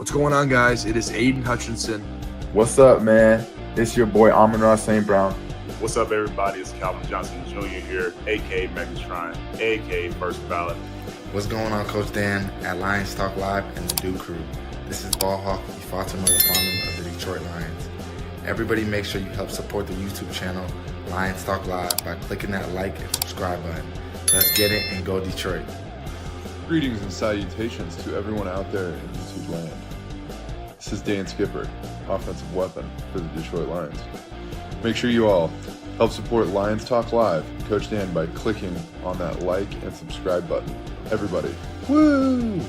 What's going on, guys? It is Aiden Hutchinson. What's up, man? It's your boy Amon-Ra St. Brown. What's up, everybody? It's Calvin Johnson Jr. here, a.k.a. Megatron, a.k.a. First Ballot. What's going on, Coach Dan at Lions Talk Live and the Duke Crew? This is Ball Hawk Ifeatu Melifonwu of the Detroit Lions. Everybody make sure you help support the YouTube channel Lions Talk Live by clicking that like and subscribe button. Let's get it and go Detroit. Greetings and salutations to everyone out there in YouTube land. This is Dan Skipper, offensive weapon for the Detroit Lions. Make sure you all help support Lions Talk Live and Coach Dan by clicking on that like and subscribe button. Everybody, woo!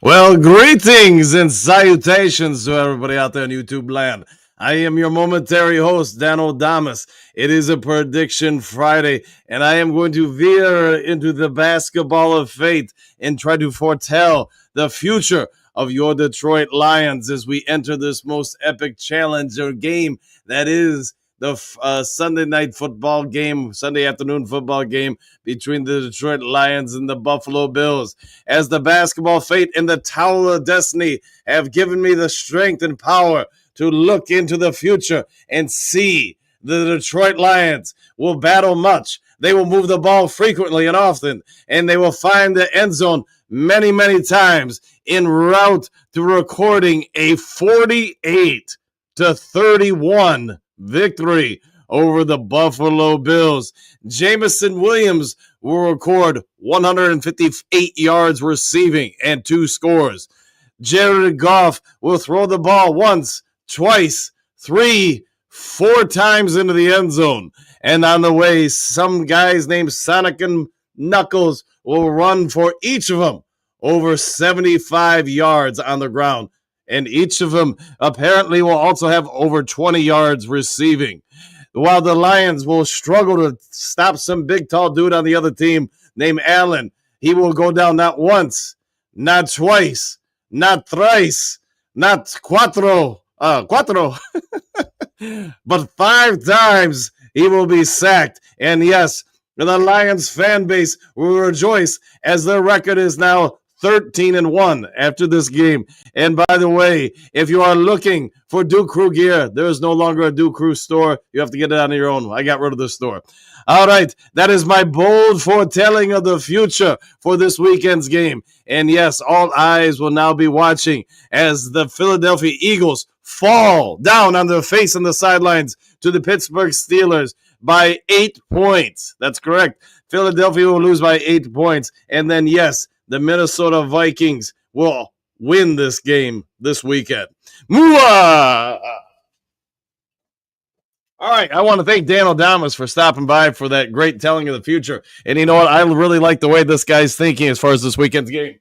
Well, greetings and salutations to everybody out there in YouTube land. I am your momentary host, Dan O'Damas. It is a Prediction Friday, and I am going to veer into the basketball of fate and try to foretell the future of your Detroit Lions as we enter this most epic challenge or game that is the Sunday night football game, Sunday afternoon football game between the Detroit Lions and the Buffalo Bills. As the basketball fate and the Tower of Destiny have given me the strength and power to look into the future and see the Detroit Lions will battle much. They will move the ball frequently and often, and they will find the end zone many, many times en route to recording a 48-31 victory over the Buffalo Bills. Jamison Williams will record 158 yards receiving and 2 scores. Jared Goff will throw the ball once, twice, 3, 4 times into the end zone. And on the way, some guys named Sonic and Knuckles will run for each of them over 75 yards on the ground. And each of them apparently will also have over 20 yards receiving. While the Lions will struggle to stop some big, tall dude on the other team named Allen, he will go down not once, not twice, not thrice, not cuatro, but 5 times he will be sacked. And yes, the Lions fan base will rejoice as their record is now 13-1 after this game. And by the way, if you are looking for Duke Crew gear, there is no longer a Duke Crew store. You have to get it on your own. I got rid of the store. All right, that is my bold foretelling of the future for this weekend's game. And yes, all eyes will now be watching as the Philadelphia Eagles fall down on their face on the sidelines to the Pittsburgh Steelers by 8 points. That's correct. Philadelphia will lose by 8 points. And then, yes, the Minnesota Vikings will win this game this weekend. Mooah! All right, I want to thank Dan O'Damas for stopping by for that great telling of the future. And you know what? I really like the way this guy's thinking as far as this weekend's game.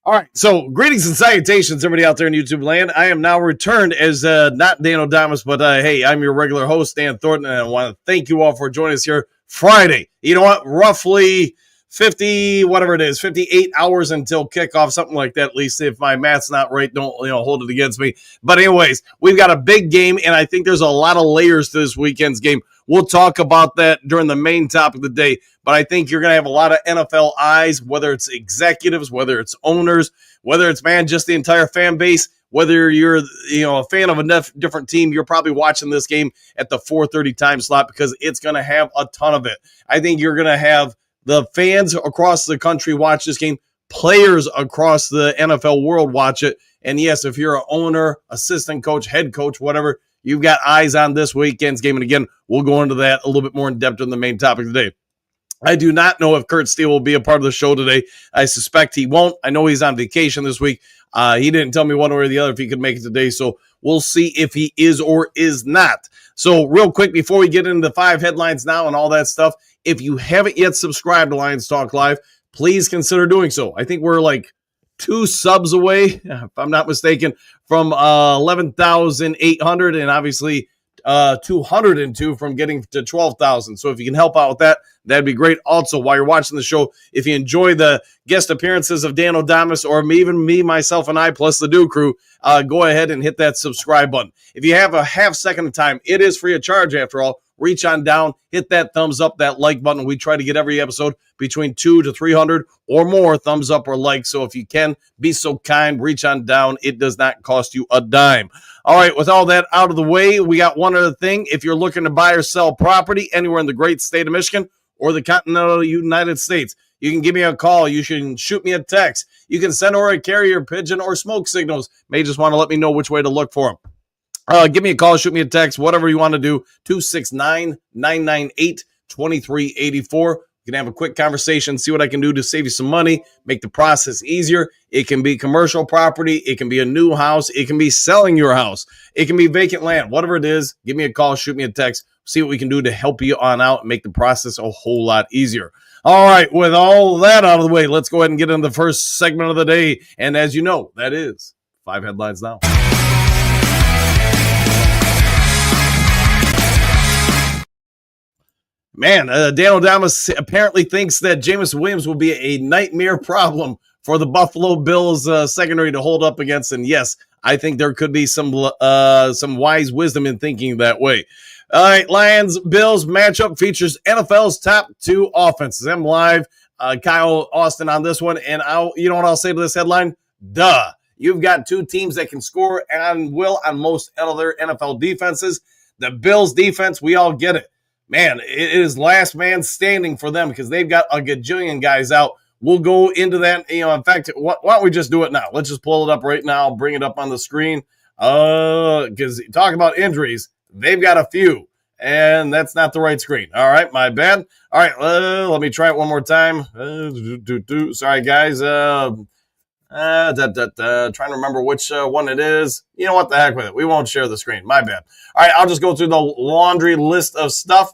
All right, so greetings and salutations, everybody out there in YouTube land. I am now returned as not Dan O'Damas, but hey, I'm your regular host, Dan Thornton, and I want to thank you all for joining us here Friday. You know what? Roughly 58 hours until kickoff, something like that. At least if my math's not right, don't hold it against me. But anyways, we've got a big game, and I think there's a lot of layers to this weekend's game. We'll talk about that during the main topic of the day, but I think you're going to have a lot of NFL eyes, whether it's executives, whether it's owners, whether it's, just the entire fan base, whether you're a fan of a different team. You're probably watching this game at the 4:30 time slot because it's going to have a ton of it. I think you're going to have the fans across the country watch this game, players across the NFL world watch it, and yes, if you're an owner, assistant coach, head coach, whatever, you've got eyes on this weekend's game. And again, we'll go into that a little bit more in depth in the main topic today. I do not know if Kurt Steele will be a part of the show today. I suspect he won't. I know he's on vacation this week. He didn't tell me one way or the other if he could make it today, so we'll see if he is or is not. So real quick, before we get into the 5 headlines now and all that stuff, if you haven't yet subscribed to Lions Talk Live, please consider doing so. I think we're like 2 subs away, if I'm not mistaken, from 11,800 and obviously 202 from getting to 12,000. So if you can help out with that, that'd be great. Also, while you're watching the show, if you enjoy the guest appearances of Dan O'Damas or even me, myself, and I, plus the Duke Crew, go ahead and hit that subscribe button. If you have a half second of time, it is free of charge after all. reach on down, hit that thumbs up, that like button. We try to get every episode between 200 to 300 or more thumbs up or likes. So if you can, be so kind, reach on down. It does not cost you a dime. All right, with all that out of the way, we got one other thing. If you're looking to buy or sell property anywhere in the great state of Michigan or the continental United States, you can give me a call. You can shoot me a text. You can send over a carrier pigeon or smoke signals. May just want to let me know which way to look for them. Give me a call, shoot me a text, whatever you want to do. 269-998-2384. We can have a quick conversation, see what I can do to save you some money, make the process easier. It can be commercial property. It can be a new house. It can be selling your house. It can be vacant land. Whatever it is, give me a call, shoot me a text, see what we can do to help you on out and make the process a whole lot easier. All right, with all that out of the way, let's go ahead and get into the first segment of the day. And as you know, that is 5 headlines now. Man, Dan O'Damas apparently thinks that Jameson Williams will be a nightmare problem for the Buffalo Bills secondary to hold up against. And yes, I think there could be some wise wisdom in thinking that way. All right, Lions-Bills matchup features NFL's top 2 offenses. I'm live, Kyle Austin on this one. And you know what I'll say to this headline? Duh. You've got 2 teams that can score and will on most other NFL defenses. The Bills defense, we all get it. Man, it is last man standing for them because they've got a gajillion guys out. We'll go into that. In fact, why don't we just do it now? Let's just pull it up right now, bring it up on the screen. Because talk about injuries, they've got a few, and that's not the right screen. All right, my bad. All right, let me try it one more time. Sorry, guys. Trying to remember which one it is. You know what, the heck with it. We won't share the screen. My bad. All right, I'll just go through the laundry list of stuff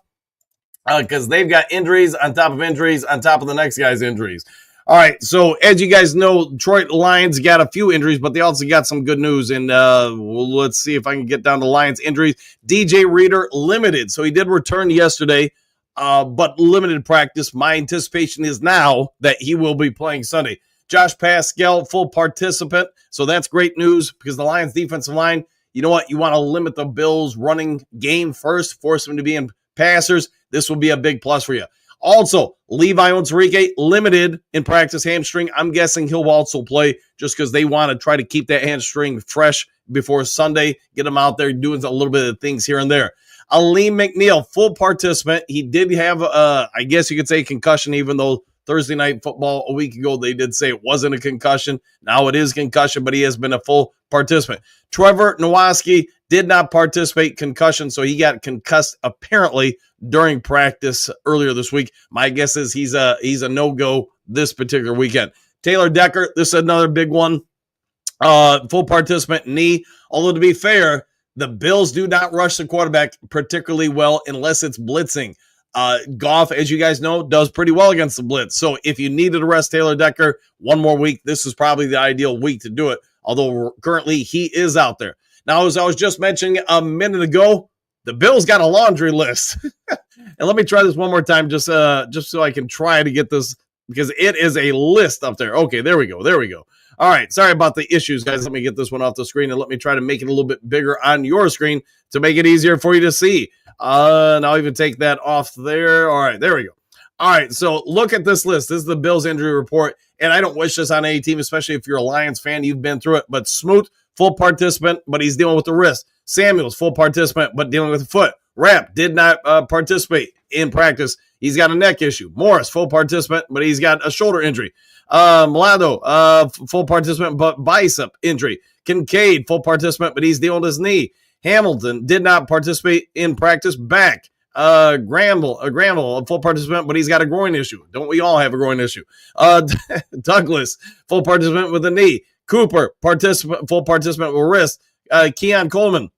because they've got injuries on top of injuries on top of the next guy's injuries. All right, so as you guys know, Detroit Lions got a few injuries, but they also got some good news. And let's see if I can get down to Lions injuries. DJ Reader limited, so he did return yesterday, but limited practice. My anticipation is now that he will be playing Sunday. Josh Pascal, full participant. So that's great news because the Lions defensive line, you know what? You want to limit the Bills running game first, force them to be in passers. This will be a big plus for you. Also, Levi Onwuzurike limited in practice hamstring. I'm guessing he'll also play just because they want to try to keep that hamstring fresh before Sunday, get him out there doing a little bit of things here and there. Aleem McNeil, full participant. He did have, I guess you could say, concussion, even though Thursday Night Football a week ago, they did say it wasn't a concussion. Now it is concussion, but he has been a full participant. Trevor Nowaski did not participate concussion, so he got concussed apparently during practice earlier this week. My guess is he's a no-go this particular weekend. Taylor Decker, this is another big one. Full participant knee. Although to be fair, the Bills do not rush the quarterback particularly well unless it's blitzing. Goff, as you guys know, does pretty well against the blitz. So if you needed to rest Taylor Decker one more week, this is probably the ideal week to do it. Although currently he is out there. Now, as I was just mentioning a minute ago, the Bills got a laundry list. And let me try this one more time just so I can try to get this because it is a list up there. Okay, there we go. All right, sorry about the issues, guys. Let me get this one off the screen and let me try to make it a little bit bigger on your screen to make it easier for you to see. And I'll even take that off there. All right, there we go. All right, so look at this list. This is the Bills injury report, and I don't wish this on any team, especially if you're a Lions fan. You've been through it. But Smoot, full participant, but he's dealing with the wrist. Samuels, full participant, but dealing with the foot. Rapp did not participate in practice. He's got a neck issue. Morris, full participant, but he's got a shoulder injury. Milano, full participant, but bicep injury. Kincaid, full participant, but he's dealing with his knee. Hamilton did not participate in practice. Back. Gramble, a full participant, but he's got a groin issue. Don't we all have a groin issue? Douglas, full participant with a knee. Cooper, full participant with wrist. Keon Coleman,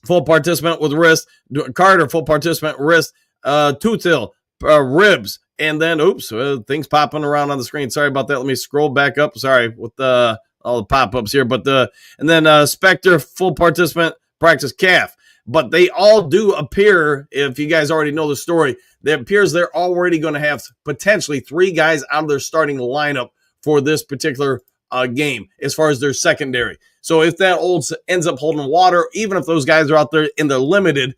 full participant with wrist. Carter, full participant wrist. Tutil, ribs. And then, things popping around on the screen. Sorry about that. Let me scroll back up. Sorry with all the pop-ups here. And then Spectre, full participant, practice calf. But they all do appear, if you guys already know the story, it appears they're already going to have potentially 3 guys out of their starting lineup for this particular game as far as their secondary. So if that ends up holding water, even if those guys are out there and they're limited,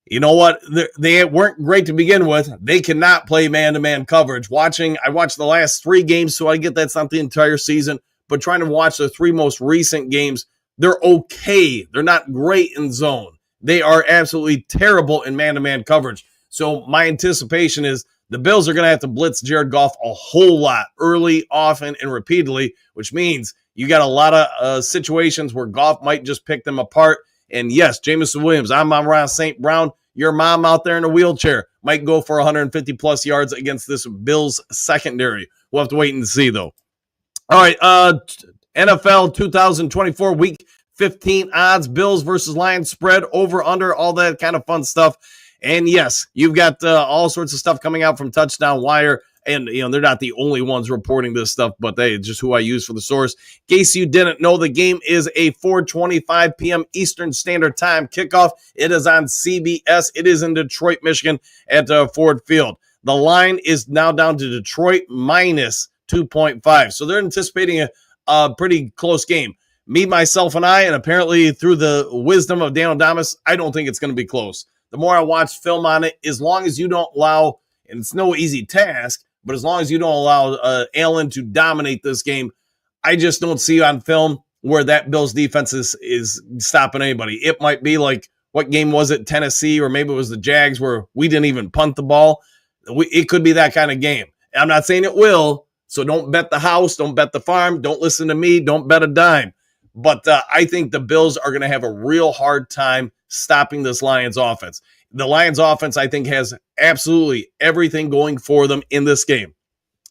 You know what? They weren't great to begin with. They cannot play man-to-man coverage. I watched the last 3 games, so I get that's not the entire season, but trying to watch the 3 most recent games, they're okay. They're not great in zone. They are absolutely terrible in man-to-man coverage. So my anticipation is the Bills are going to have to blitz Jared Goff a whole lot, early, often, and repeatedly, which means you got a lot of situations where Goff might just pick them apart. And yes, Jameson Williams, I'm Ron St. Brown. Your mom out there in a wheelchair might go for 150-plus yards against this Bills secondary. We'll have to wait and see, though. All right, NFL 2024 Week 15 odds, Bills versus Lions spread, over, under, all that kind of fun stuff. And yes, you've got all sorts of stuff coming out from Touchdown Wire. And, they're not the only ones reporting this stuff, but they just who I use for the source. In case you didn't know, the game is a 4:25 p.m. Eastern Standard Time kickoff. It is on CBS. It is in Detroit, Michigan at Ford Field. The line is now down to Detroit minus 2.5. So they're anticipating a pretty close game. Me, myself, and I, and apparently through the wisdom of Daniel Damas, I don't think it's going to be close. The more I watch film on it, as long as you don't allow, and it's no easy task, but as long as you don't allow Allen to dominate this game, I just don't see on film where that Bills defense is stopping anybody. It might be like, what game was it, Tennessee, or maybe it was the Jags, where we didn't even punt the ball. It could be that kind of game. I'm not saying it will, so don't bet the house, don't bet the farm, don't listen to me, don't bet a dime. But I think the Bills are going to have a real hard time stopping this Lions offense. The Lions offense, I think, has absolutely everything going for them in this game.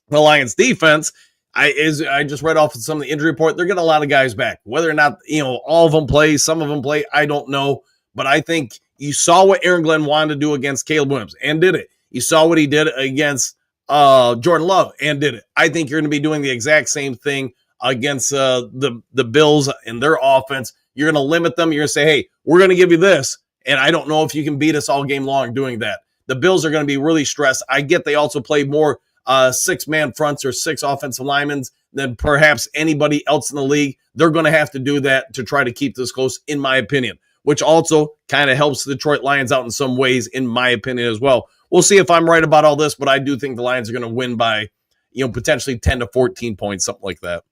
The Lions defense, I just read off of some of the injury report, they're getting a lot of guys back. Whether or not, all of them play, some of them play, I don't know. But I think you saw what Aaron Glenn wanted to do against Caleb Williams and did it. You saw what he did against Jordan Love and did it. I think you're going to be doing the exact same thing against the Bills and their offense. You're going to limit them. You're going to say, hey, we're going to give you this. And I don't know if you can beat us all game long doing that. The Bills are going to be really stressed. I get they also play more 6-man fronts or 6 offensive linemen than perhaps anybody else in the league. They're going to have to do that to try to keep this close, in my opinion, which also kind of helps the Detroit Lions out in some ways, in my opinion, as well. We'll see if I'm right about all this, but I do think the Lions are going to win by, potentially 10 to 14 points, something like that.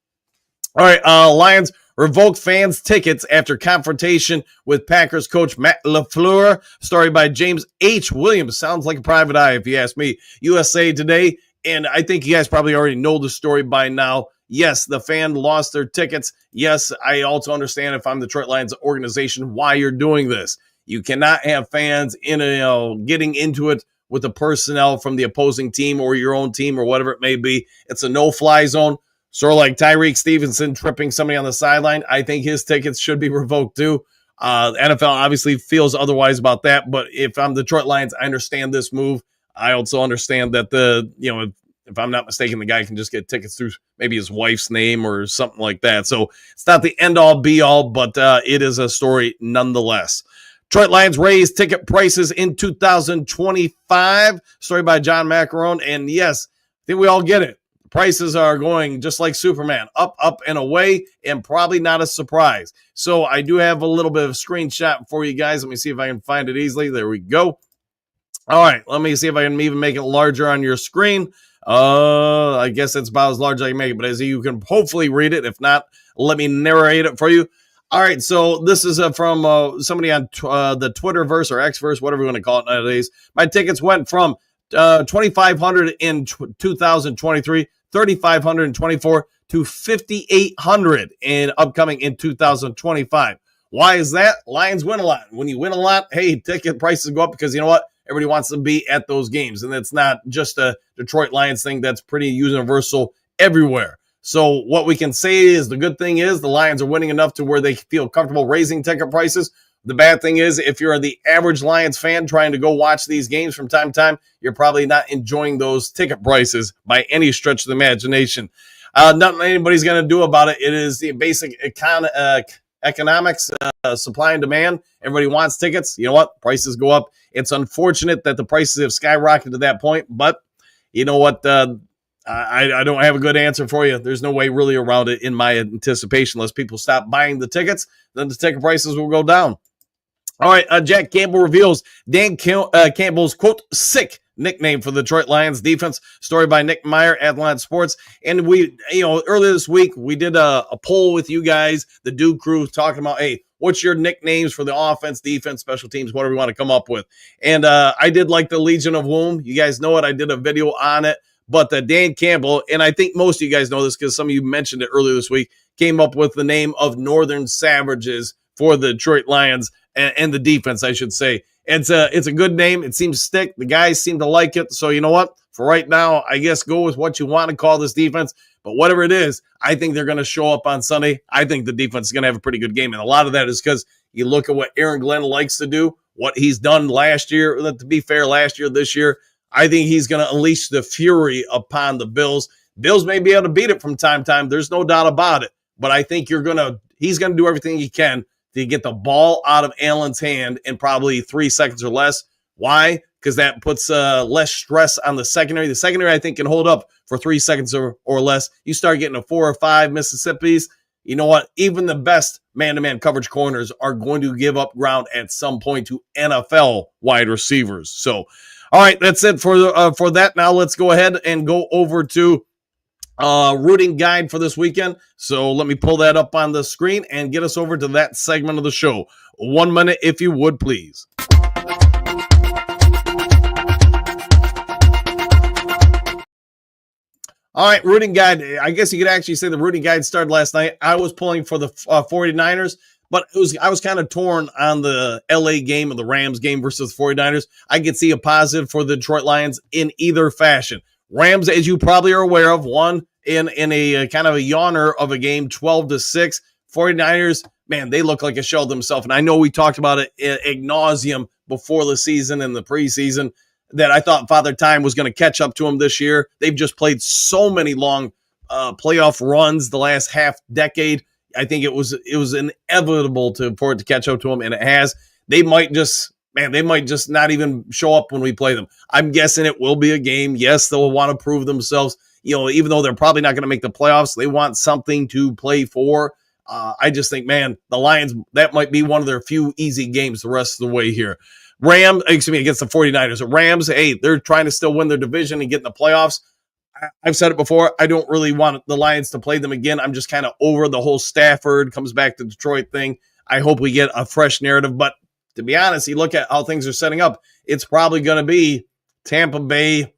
All right, Lions revoked fans' tickets after confrontation with Packers coach Matt LaFleur. Story by James H. Williams. Sounds like a private eye, if you ask me. USA Today, and I think you guys probably already know the story by now. Yes, the fan lost their tickets. Yes, I also understand, if I'm the Detroit Lions organization, why you're doing this. You cannot have fans getting into it with the personnel from the opposing team or your own team or whatever it may be. It's a no-fly zone. Sort of like Tyreek Stevenson tripping somebody on the sideline. I think his tickets should be revoked too. NFL obviously feels otherwise about that, but if I'm the Detroit Lions, I understand this move. I also understand that if I'm not mistaken, the guy can just get tickets through maybe his wife's name or something like that. So it's not the end-all, be-all, but it is a story nonetheless. Detroit Lions raised ticket prices in 2025. Story by John Macaron. And yes, I think we all get it. Prices are going just like Superman, up, and away, and probably not a surprise. So I do have a little bit of a screenshot for you guys. Let me see if I can find it easily. There we go. All right, let me see if I can even make it larger on your screen. I guess it's about as large as I can make it, but as you can hopefully read it. If not, let me narrate it for you. All right, so this is from somebody on the Twitterverse or Xverse, whatever you want to call it nowadays. My tickets went from 2,500 in 2023, 3,500 in 24 to 5,800 in upcoming in 2025. Why is that? Lions win a lot. When you win a lot, hey, ticket prices go up because you know what? Everybody wants to be at those games. And it's not just a Detroit Lions thing. That's pretty universal everywhere. So what we can say is the good thing is the Lions are winning enough to where they feel comfortable raising ticket prices. The bad thing is if you're the average Lions fan trying to go watch these games from time to time, you're probably not enjoying those ticket prices by any stretch of the imagination. Nothing anybody's going to do about it. It is the basic economics, supply and demand. Everybody wants tickets. You know what? Prices go up. It's unfortunate that the prices have skyrocketed to that point, but you know what? I don't have a good answer for you. There's no way really around it in my anticipation. Unless people stop buying the tickets, then the ticket prices will go down. All right, Jack Campbell reveals Campbell's, quote, sick nickname for the Detroit Lions defense. Story by Nick Meyer at Lions Sports. And we, earlier this week, we did a poll with you guys, the Duke crew, talking about, hey, what's your nicknames for the offense, defense, special teams, whatever you want to come up with. And I did like the Legion of Womb. You guys know it. I did a video on it. But Dan Campbell, and I think most of you guys know this because some of you mentioned it earlier this week, came up with the name of Northern Savages for the Detroit Lions and the defense, I should say. It's a good name. It seems to stick. The guys seem to like it. So you know what? For right now, I guess go with what you want to call this defense. But whatever it is, I think they're going to show up on Sunday. I think the defense is going to have a pretty good game. And a lot of that is because you look at what Aaron Glenn likes to do, what he's done last year. To be fair, last year, this year, I think he's going to unleash the fury upon the Bills. Bills may be able to beat it from time to time. There's no doubt about it. But I think he's going to do everything he can to get the ball out of Allen's hand in probably 3 seconds or less. Why? Because that puts less stress on the secondary. The secondary, I think, can hold up for 3 seconds or less. You start getting a 4 or 5 Mississippis, you know what? Even the best man-to-man coverage corners are going to give up ground at some point to NFL wide receivers. So, all right, that's it for that. Now let's go ahead and go over to rooting guide for this weekend. So let me pull that up on the screen and get us over to that segment of the show. 1 minute, if you would, please. All right, rooting guide. I guess you could actually say the rooting guide started last night. I was pulling for the 49ers, but I was kind of torn on the LA game or the Rams game versus the 49ers. I could see a positive for the Detroit Lions in either fashion. Rams, as you probably are aware of, won in a kind of a yawner of a game, 12-6. 49ers, man, they look like a shell themselves. And I know we talked about it ad nauseum before the season and the preseason that I thought Father Time was going to catch up to them this year. They've just played so many long playoff runs the last half decade. I think it was inevitable for it to catch up to them, and it has. They might just not even show up when we play them. I'm guessing it will be a game. Yes, they'll want to prove themselves. Even though they're probably not going to make the playoffs, they want something to play for. I just think, man, the Lions, that might be one of their few easy games the rest of the way here. Against the 49ers. The Rams, hey, they're trying to still win their division and get in the playoffs. I've said it before. I don't really want the Lions to play them again. I'm just kind of over the whole Stafford comes back to Detroit thing. I hope we get a fresh narrative. But to be honest, you look at how things are setting up, it's probably going to be Tampa Bay,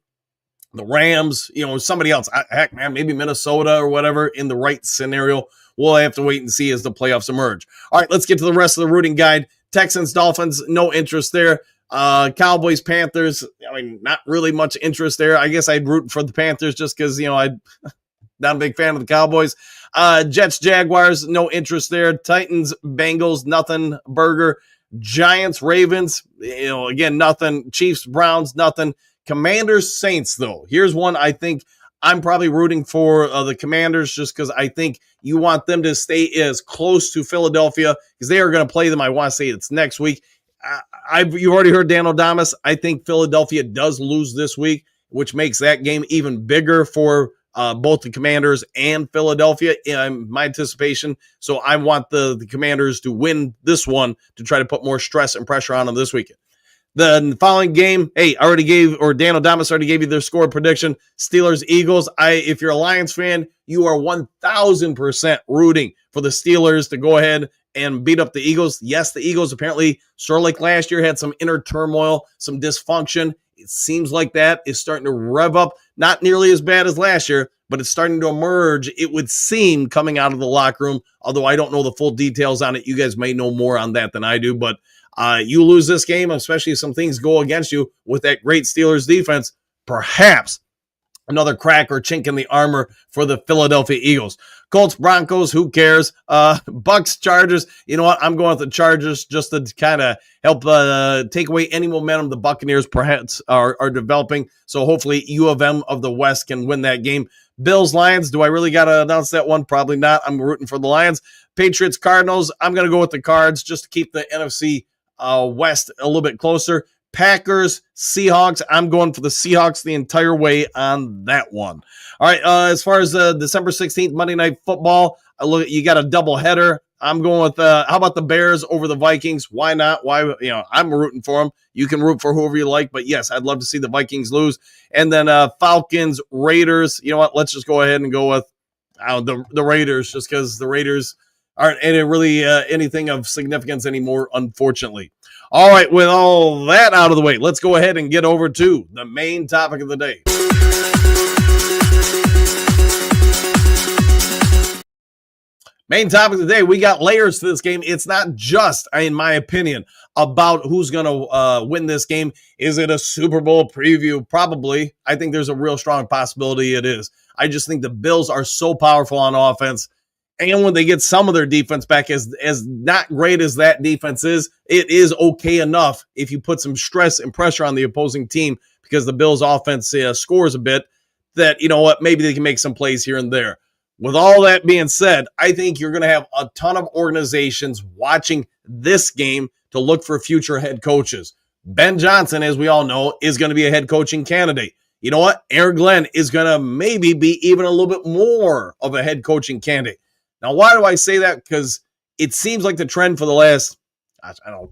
the Rams, somebody else. Heck, man, maybe Minnesota or whatever in the right scenario. We'll have to wait and see as the playoffs emerge. All right, let's get to the rest of the rooting guide. Texans, Dolphins, no interest there. Cowboys, Panthers, not really much interest there. I guess I'd root for the Panthers just because, I'm not a big fan of the Cowboys. Jets, Jaguars, no interest there. Titans, Bengals, nothing. Burger. Giants, Ravens, again, nothing. Chiefs, Browns, nothing. Commanders, Saints, though. Here's one I think I'm probably rooting for the Commanders just because I think you want them to stay as close to Philadelphia because they are going to play them. I want to say it's next week. You've already heard Dan O'Damas. I think Philadelphia does lose this week, which makes that game even bigger for both the Commanders and Philadelphia in my anticipation. So I want the Commanders to win this one to try to put more stress and pressure on them this weekend. The following game, Dan O'Damas already gave you their score prediction. Steelers, Eagles. If you're a Lions fan, you are 1,000% rooting for the Steelers to go ahead and beat up the Eagles. Yes, the Eagles apparently, sort of like last year, had some inner turmoil, some dysfunction. It seems like that is starting to rev up. Not nearly as bad as last year, but it's starting to emerge, it would seem, coming out of the locker room. Although I don't know the full details on it. You guys may know more on that than I do, but you lose this game, especially if some things go against you with that great Steelers defense, perhaps another crack or chink in the armor for the Philadelphia Eagles. Colts, Broncos, who cares? Bucks, Chargers. You know what? I'm going with the Chargers just to kind of help take away any momentum the Buccaneers perhaps are developing. So hopefully U of M of the West can win that game. Bills, Lions. Do I really got to announce that one? Probably not. I'm rooting for the Lions. Patriots, Cardinals. I'm going to go with the Cards just to keep the NFC West a little bit closer. Packers, Seahawks. I'm going for the Seahawks the entire way on that one. All right, as far as December 16th, Monday Night Football, you got a doubleheader. I'm going with how about the Bears over the Vikings? Why not? Why, I'm rooting for them. You can root for whoever you like, but yes, I'd love to see the Vikings lose. And then Falcons, Raiders. You know what? Let's just go ahead and go with the Raiders, just because the Raiders aren't really anything of significance anymore, unfortunately. All right, with all that out of the way, let's go ahead and get over to the main topic of the day. Main topic of the day, we got layers to this game. It's not just, in my opinion, about who's going to win this game. Is it a Super Bowl preview? Probably. I think there's a real strong possibility it is. I just think the Bills are so powerful on offense. And when they get some of their defense back, as not great as that defense is, it is okay enough if you put some stress and pressure on the opposing team, because the Bills offense scores a bit, that, you know what, maybe they can make some plays here and there. With all that being said, I think you're going to have a ton of organizations watching this game to look for future head coaches. Ben Johnson, as we all know, is going to be a head coaching candidate. You know what? Aaron Glenn is going to maybe be even a little bit more of a head coaching candidate. Now, why do I say that? Because it seems like the trend for the last,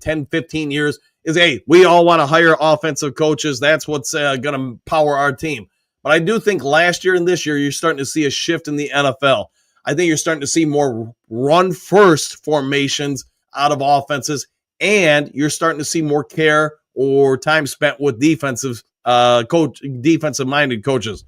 10, 15 years is, hey, we all want to hire offensive coaches. That's what's going to power our team. But I do think last year and this year, you're starting to see a shift in the NFL. I think you're starting to see more run-first formations out of offenses, and you're starting to see more care or time spent with defensive-minded coaches.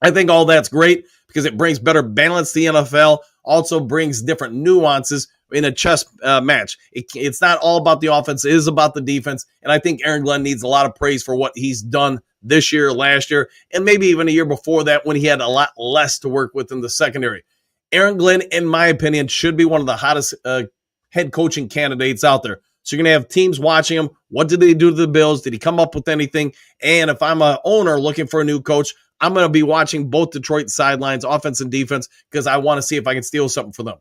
I think all that's great because it brings better balance to the NFL, also brings different nuances in a chess match. It's not all about the offense. It is about the defense, and I think Aaron Glenn needs a lot of praise for what he's done this year, last year, and maybe even a year before that when he had a lot less to work with in the secondary. Aaron Glenn, in my opinion, should be one of the hottest head coaching candidates out there. So you're going to have teams watching him. What did they do to the Bills? Did he come up with anything? And if I'm an owner looking for a new coach, I'm going to be watching both Detroit sidelines, offense and defense, because I want to see if I can steal something for them.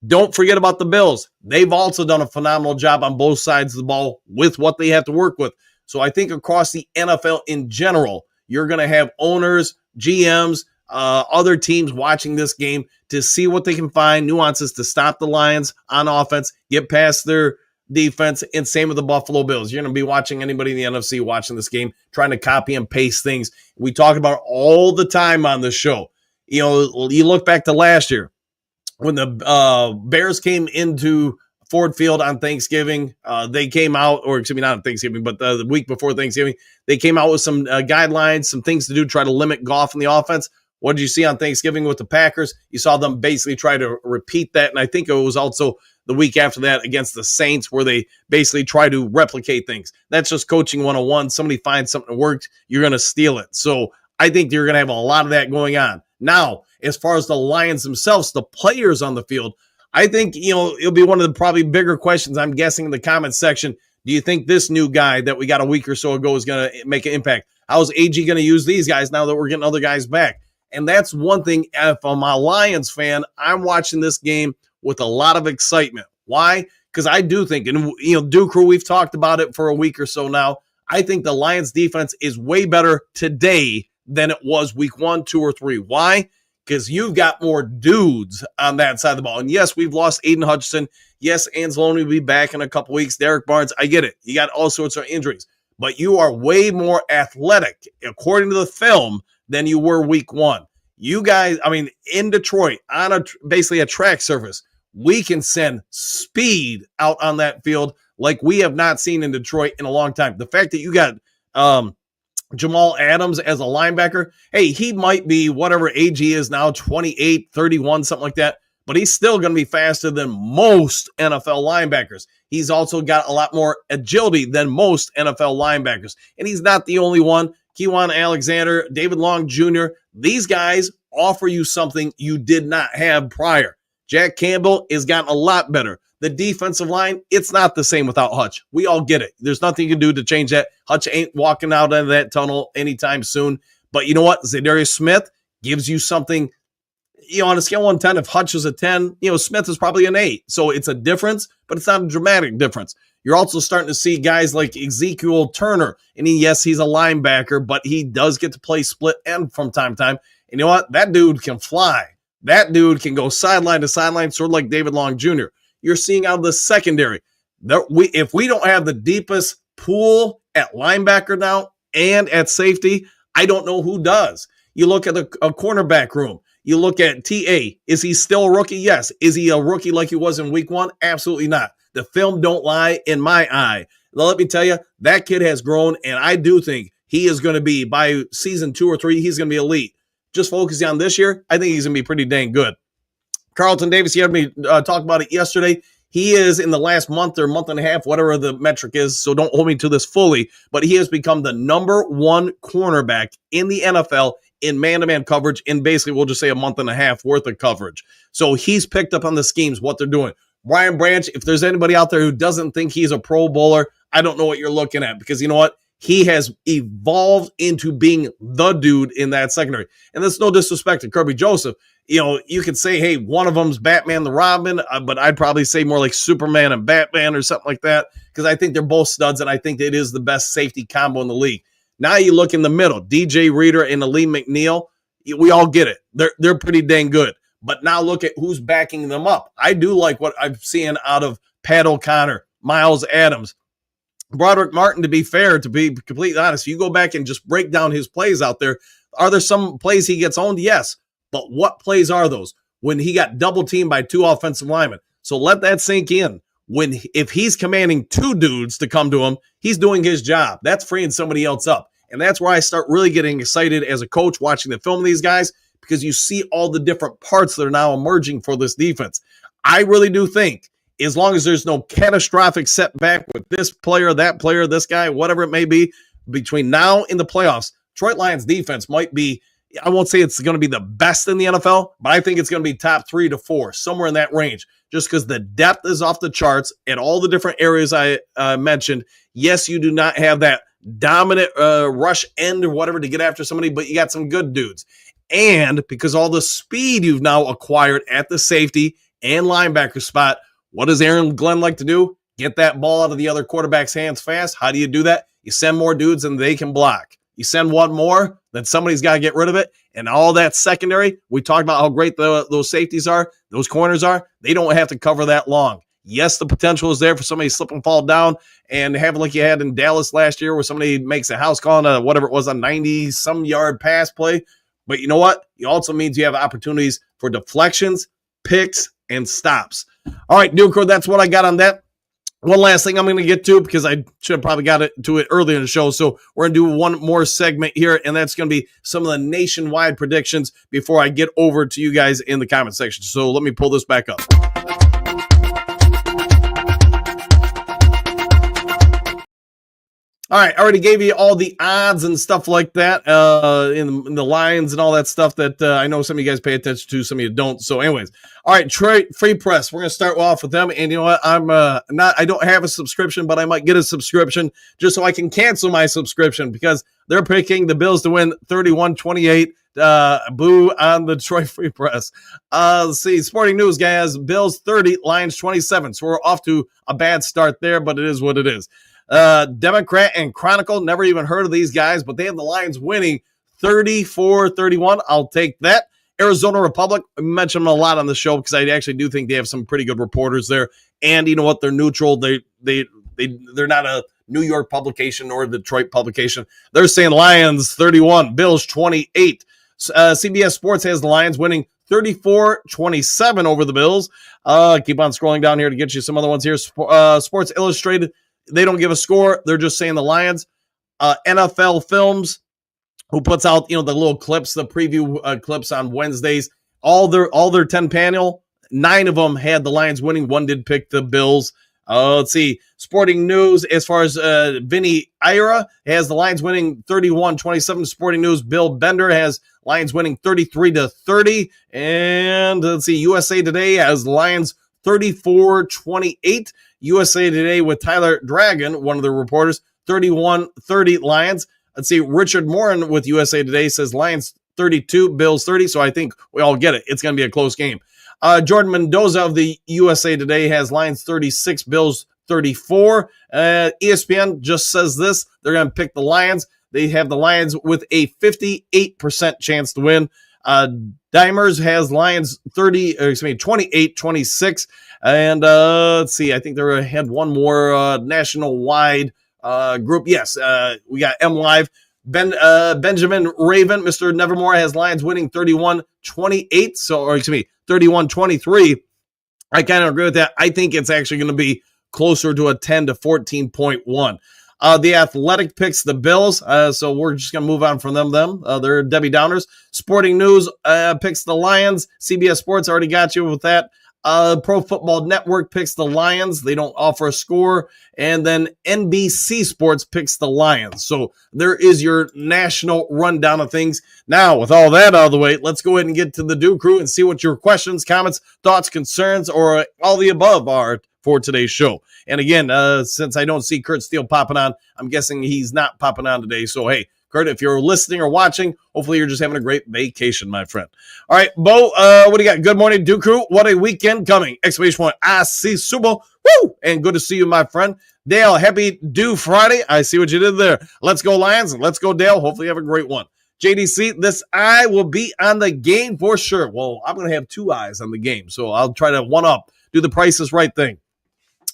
Don't forget about the Bills. They've also done a phenomenal job on both sides of the ball with what they have to work with. So I think across the NFL in general, you're going to have owners, GMs, other teams watching this game to see what they can find, nuances to stop the Lions on offense, get past their defense, and same with the Buffalo Bills. You're going to be watching anybody in the NFC watching this game, trying to copy and paste things. We talk about it all the time on this show. You know, you look back to last year when the Bears came into Ford Field on Thanksgiving. They came out, or excuse me, not on Thanksgiving, but the week before Thanksgiving, they came out with some guidelines, some things to do, try to limit Goff in the offense. What did you see on Thanksgiving with the Packers? You saw them basically try to repeat that, and I think it was also the week after that against the Saints where they basically try to replicate things. That's just coaching 101. Somebody finds something that works, you're going to steal it. So I think you're going to have a lot of that going on. Now, as far as the Lions themselves, the players on the field, I think, it'll be one of the probably bigger questions, I'm guessing, in the comments section. Do you think this new guy that we got a week or so ago is going to make an impact? How is AG going to use these guys now that we're getting other guys back? And that's one thing. If I'm a Lions fan, I'm watching this game with a lot of excitement. Why? Because I do think, and Duke Crew, we've talked about it for a week or so now. I think the Lions defense is way better today than it was week 1, 2, or 3. Why? Because you've got more dudes on that side of the ball. And yes, we've lost Aiden Hutchinson. Yes, Anzalone will be back in a couple weeks. Derek Barnes, I get it. You got all sorts of injuries. But you are way more athletic, according to the film, than you were week 1. You guys, in Detroit, on basically a track surface, we can send speed out on that field like we have not seen in Detroit in a long time. The fact that you got Jamal Adams as a linebacker, hey, he might be whatever age he is now, 28, 31, something like that, but he's still going to be faster than most NFL linebackers. He's also got a lot more agility than most NFL linebackers, and he's not the only one. Kewan Alexander, David Long Jr., these guys offer you something you did not have prior. Jack Campbell has gotten a lot better. The defensive line, it's not the same without Hutch. We all get it. There's nothing you can do to change that. Hutch ain't walking out of that tunnel anytime soon. But you know what? Zadarius Smith gives you something, on a scale of 1 to 10, if Hutch is a 10, Smith is probably an 8. So it's a difference, but it's not a dramatic difference. You're also starting to see guys like Ezekiel Turner. And yes, he's a linebacker, but he does get to play split end from time to time. And you know what? That dude can fly. That dude can go sideline to sideline, sort of like David Long Jr. you're seeing out of the secondary. If we don't have the deepest pool at linebacker now and at safety, I don't know who does. You look at a cornerback room. You look at TA. Is he still a rookie? Yes. Is he a rookie like he was in week one? Absolutely not. The film don't lie in my eye. Now, let me tell you, that kid has grown, and I do think he is going to be, by season 2 or 3, he's going to be elite. Just focusing on this year, I think he's going to be pretty dang good. Carlton Davis, you had me talk about it yesterday. He is in the last month or month and a half, whatever the metric is, so don't hold me to this fully, but he has become the number 1 cornerback in the NFL in man-to-man coverage in basically, we'll just say a month and a half worth of coverage. So he's picked up on the schemes, what they're doing. Brian Branch, if there's anybody out there who doesn't think he's a Pro Bowler, I don't know what you're looking at, because you know what? He has evolved into being the dude in that secondary. And that's no disrespect to Kirby Joseph. You know, you could say, hey, one of them's Batman the Robin, but I'd probably say more like Superman and Batman or something like that, because I think they're both studs, and I think it is the best safety combo in the league. Now you look in the middle, DJ Reader and Aleem McNeil, we all get it. They're pretty dang good. But now look at who's backing them up. I do like what I'm seeing out of Pat O'Connor, Miles Adams, Broderick Martin. To be fair, to be completely honest, you go back and just break down his plays out there. Are there some plays he gets owned? Yes. But what plays are those? When he got double teamed by 2 offensive linemen. So let that sink in. If he's commanding 2 dudes to come to him, he's doing his job. That's freeing somebody else up. And that's where I start really getting excited as a coach watching the film of these guys, because you see all the different parts that are now emerging for this defense. I really do think, as long as there's no catastrophic setback with this player, that player, this guy, whatever it may be, between now and the playoffs, Detroit Lions defense might be, I won't say it's going to be the best in the NFL, but I think it's going to be top 3 to 4, somewhere in that range, just because the depth is off the charts at all the different areas I mentioned. Yes, you do not have that dominant rush end or whatever to get after somebody, but you got some good dudes. And because all the speed you've now acquired at the safety and linebacker spot, what does Aaron Glenn like to do? Get that ball out of the other quarterback's hands fast. How do you do that? You send more dudes and they can block. You send one more, then somebody's got to get rid of it. And all that secondary, we talked about how great those safeties are, those corners are. They don't have to cover that long. Yes, the potential is there for somebody to slip and fall down and have like you had in Dallas last year, where somebody makes a house call on whatever it was, a 90-some yard pass play. But you know what? It also means you have opportunities for deflections, picks, and stops. All right, Duke Crew, that's what I got on that. One last thing I'm going to get to, because I should have probably got to it earlier in the show. So we're going to do one more segment here, and that's going to be some of the nationwide predictions before I get over to you guys in the comment section. So let me pull this back up. All right, I already gave you all the odds and stuff like that in the lines and all that stuff that I know some of you guys pay attention to, some of you don't. So anyways, all right, Detroit Free Press. We're going to start off with them. And you know what? I don't have a subscription, but I might get a subscription just so I can cancel my subscription, because they're picking the Bills to win 31-28. Boo on the Detroit Free Press. Let's see. Sporting News, guys. Bills 30, Lions 27. So we're off to a bad start there, but it is what it is. Democrat and Chronicle, never even heard of these guys, but they have the Lions winning 34-31. I'll take that. Arizona Republic, I mentioned them a lot on the show because I actually do think they have some pretty good reporters there. And you know what? They're neutral. They're not a New York publication or a Detroit publication. They're saying Lions 31, Bills 28. CBS Sports has the Lions winning 34-27 over the Bills. Keep on scrolling down here to get you some other ones here. Sports Illustrated, they don't give a score. They're just saying the Lions. NFL Films, who puts out, the little clips, the preview clips on Wednesdays. All their 10 panel, 9 of them had the Lions winning. 1 did pick the Bills. Let's see. Sporting News, as far as Vinny Ira, has the Lions winning 31-27. Sporting News, Bill Bender has Lions winning 33-30. And let's see. USA Today has the Lions 34-28. USA Today with Tyler Dragon, one of the reporters, 31-30 Lions. Let's see. Richard Morin with USA Today says Lions 32, Bills 30. So I think we all get it. It's going to be a close game. Jordan Mendoza of the USA Today has Lions 36, Bills 34. ESPN just says this. They're going to pick the Lions. They have the Lions with a 58% chance to win. Dimers has Lions 28-26. And let's see, I think they had one more national-wide group. Yes, we got M Live. Benjamin Raven, Mr. Nevermore, has Lions winning 31-28. So, or excuse me, 31-23. I kind of agree with that. I think it's actually going to be closer to a 10 to 14.1. The Athletic picks the Bills, so we're just going to move on from them. They're Debbie Downers. Sporting News picks the Lions. CBS Sports already got you with that. Pro Football Network picks the Lions. They don't offer a score. And then NBC Sports picks the Lions. So there is your national rundown of things. Now, with all that out of the way, let's go ahead and get to the Do Crew and see what your questions, comments, thoughts, concerns, or all the above are for today's show. And again, since I don't see Kurt Steele popping on, I'm guessing he's not popping on today. So, hey, Kurt, if you're listening or watching, hopefully you're just having a great vacation, my friend. All right, Bo, what do you got? Good morning, Duke Crew. What a weekend coming. Exclamation point. I see Super. Woo! And good to see you, my friend. Dale, happy Do Friday. I see what you did there. Let's go, Lions, and let's go, Dale. Hopefully you have a great one. JDC, this eye will be on the game for sure. Well, I'm going to have two eyes on the game, so I'll try to one-up, do the Price is Right thing.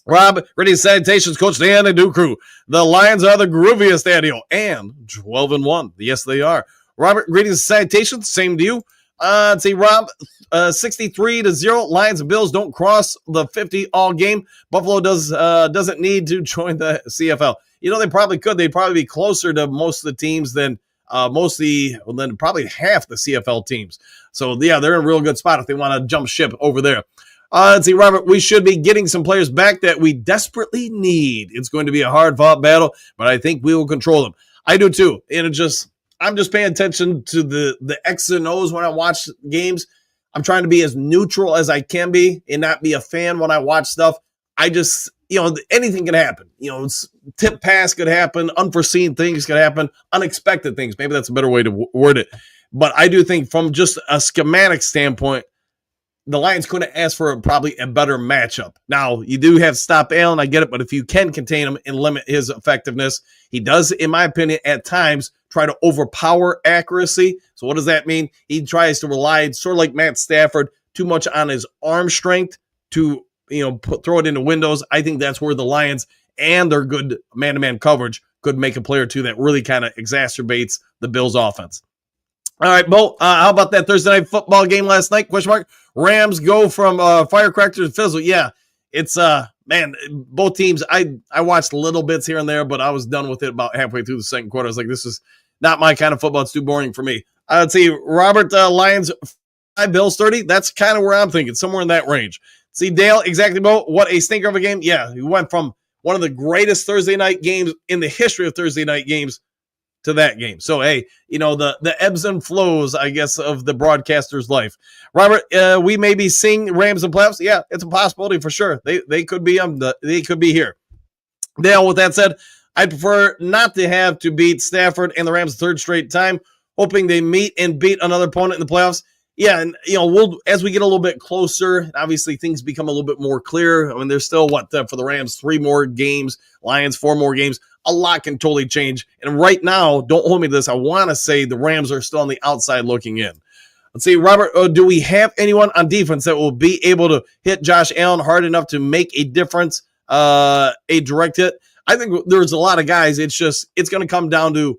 Rob, ready salutations, Coach Dan and Duke Crew. The Lions are the grooviest annual and 12-1. Yes, they are. Robert, greetings, salutations. Same to you. Let's see, Rob, 63-0. Lions and Bills don't cross the 50 all game. Buffalo doesn't need to join the CFL. You know, they probably could. They'd probably be closer to most of the teams than probably half the CFL teams. So, yeah, they're in a real good spot if they want to jump ship over there. Let's see, Robert, we should be getting some players back that we desperately need. It's going to be a hard-fought battle, but I think we will control them. I do too. And I'm just paying attention to the X's and O's when I watch games. I'm trying to be as neutral as I can be and not be a fan when I watch stuff. I just, anything can happen. Tip pass could happen, unforeseen things could happen, unexpected things. Maybe that's a better way to word it. But I do think from just a schematic standpoint, the Lions couldn't ask for probably a better matchup. Now, you do have to stop Allen, I get it, but if you can contain him and limit his effectiveness, he does, in my opinion, at times try to overpower accuracy. So what does that mean? He tries to rely, sort of like Matt Stafford, too much on his arm strength to throw it into windows. I think that's where the Lions and their good man-to-man coverage could make a play or two that really kind of exacerbates the Bills' offense. All right, Bo, how about that Thursday night football game last night? Question mark. Rams go from firecracker to fizzle. Yeah, it's, both teams, I watched little bits here and there, but I was done with it about halfway through the second quarter. I was like, this is not my kind of football. It's too boring for me. I'd say Robert, Lions 5, Bills 30. That's kind of where I'm thinking, somewhere in that range. See, Dale, exactly, Bo, what a stinker of a game. Yeah, we went from one of the greatest Thursday night games in the history of Thursday night games to that game. So, hey, the ebbs and flows, I guess, of the broadcaster's life. Robert, we may be seeing Rams in playoffs. Yeah, it's a possibility for sure. They could be they could be here. Dale, with that said, I prefer not to have to beat Stafford and the Rams third straight time, hoping they meet and beat another opponent in the playoffs. Yeah, and we'll as we get a little bit closer, obviously things become a little bit more clear. I mean, there's still for the Rams 3 more games, Lions 4 more games. A lot can totally change. And right now, don't hold me to this. I want to say the Rams are still on the outside looking in. Let's see, Robert, do we have anyone on defense that will be able to hit Josh Allen hard enough to make a difference, a direct hit? I think there's a lot of guys. It's going to come down to,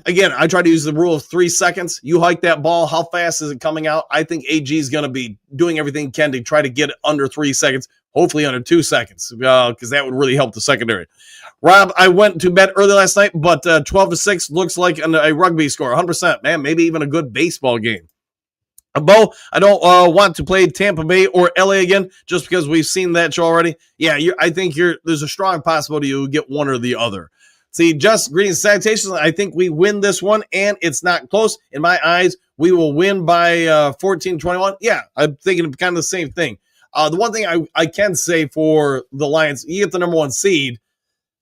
again, I try to use the rule of 3 seconds. You hike that ball. How fast is it coming out? I think AG is going to be doing everything he can to try to get it under 3 seconds, hopefully under 2 seconds, because that would really help the secondary. Rob, I went to bed early last night, but 12-6 looks like a rugby score, 100%. Man, maybe even a good baseball game. Bo, I don't want to play Tampa Bay or LA again just because we've seen that show already. Yeah, I think there's a strong possibility you'll get one or the other. See, just greetings and salutations. I think we win this one, and it's not close. In my eyes, we will win by 14-21. Yeah, I'm thinking kind of the same thing. The one thing I can say for the Lions, you get the number 1 seed.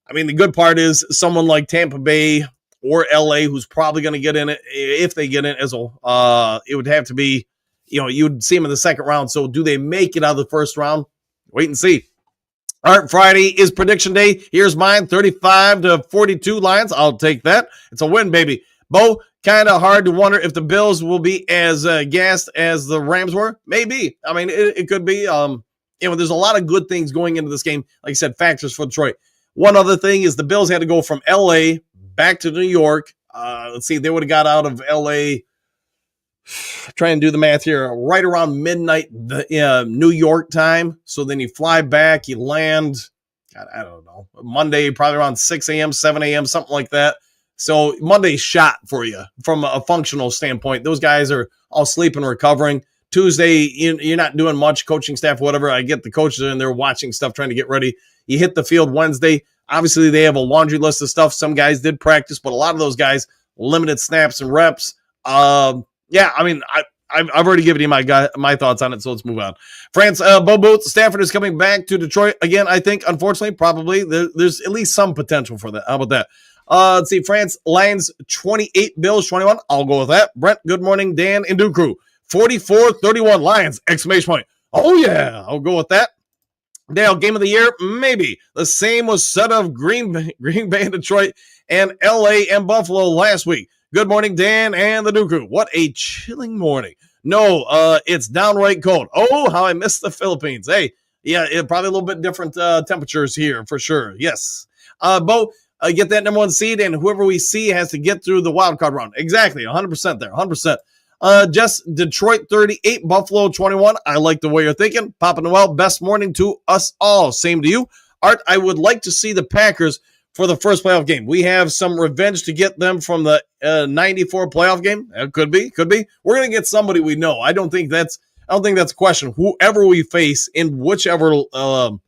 I mean, the good part is someone like Tampa Bay or LA, who's probably going to get in it, if they get in it it would have to be, you'd see them in the second round. So do they make it out of the first round? Wait and see. All right, Friday is prediction day. Here's mine, 35-42 Lions. I'll take that. It's a win, baby. Bo, kind of hard to wonder if the Bills will be as gassed as the Rams were. Maybe. I mean, it could be. There's a lot of good things going into this game. Like I said, factors for Detroit. One other thing is the Bills had to go from L.A. back to New York. Let's see, they would have got out of L.A., try and do the math here, right around midnight New York time. So then you fly back, you land, God, I don't know, Monday, probably around 6 a.m., 7 a.m., something like that. So Monday's shot for you from a functional standpoint. Those guys are all sleeping, recovering. Tuesday, you're not doing much, coaching staff, whatever. I get the coaches in there watching stuff, trying to get ready. You hit the field Wednesday. Obviously, they have a laundry list of stuff. Some guys did practice, but a lot of those guys, limited snaps and reps. I've already given you my thoughts on it, so let's move on. France, Bo Boots, Stafford is coming back to Detroit again, I think, unfortunately, probably. There's at least some potential for that. How about that? Let's see, France, Lions, 28, Bills, 21. I'll go with that. Brent, good morning. Dan and Duke Crew, 44-31 Lions, exclamation point. Oh, yeah, I'll go with that. Dale, game of the year, maybe. The same was said of Green Bay and Detroit and L.A. and Buffalo last week. Good morning, Dan and the Duke Crew. What a chilling morning. No, it's downright cold. Oh, how I miss the Philippines. Hey, yeah, probably a little bit different temperatures here for sure. Yes. Bo, get that number one seed, and whoever we see has to get through the wild card round. Exactly, 100% there, 100%. Just Detroit 38, Buffalo 21. I like the way you're thinking. Papa Noel, best morning to us all. Same to you. Art, I would like to see the Packers for the first playoff game. We have some revenge to get them from the 94 playoff game. Could be. We're going to get somebody we know. I don't think that's a question. Whoever we face in whichever round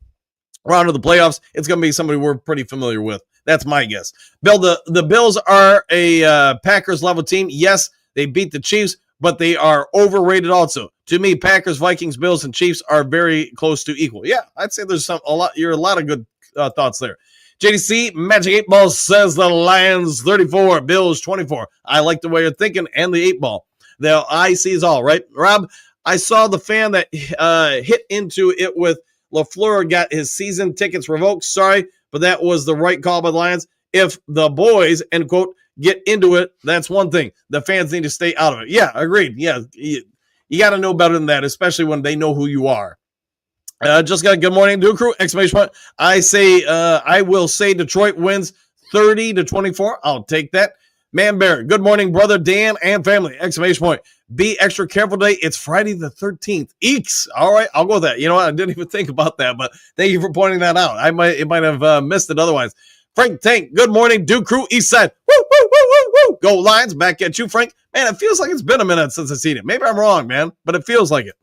of the playoffs, it's going to be somebody we're pretty familiar with. That's my guess. Bill, the Bills are a Packers level team. Yes, they beat the Chiefs, but they are overrated also. To me, Packers, Vikings, Bills, and Chiefs are very close to equal. Yeah, I'd say there's a lot of good thoughts there. JDC, Magic 8 Ball says the Lions 34, Bills 24. I like the way you're thinking and the 8 ball. The I sees all, right? Rob, I saw the fan that hit into it with LaFleur got his season tickets revoked. Sorry, but that was the right call by the Lions. If the boys, end quote, get into it, that's one thing. The fans need to stay out of it. Yeah, agreed. Yeah, you got to know better than that, especially when they know who you are. Just got a good morning, Duke Crew, exclamation point. I will say Detroit wins 30-24. I'll take that. Man Bear, good morning, brother Dan and family, exclamation point. Be extra careful today. It's Friday the 13th. Eeks. All right, I'll go with that. You know what? I didn't even think about that, but thank you for pointing that out. It might have missed it otherwise. Frank Tank, good morning, Duke Crew, East Side. Woo, woo, woo, woo, woo. Go Lions, back at you, Frank. Man, it feels like it's been a minute since I've seen it. Maybe I'm wrong, man, but it feels like it.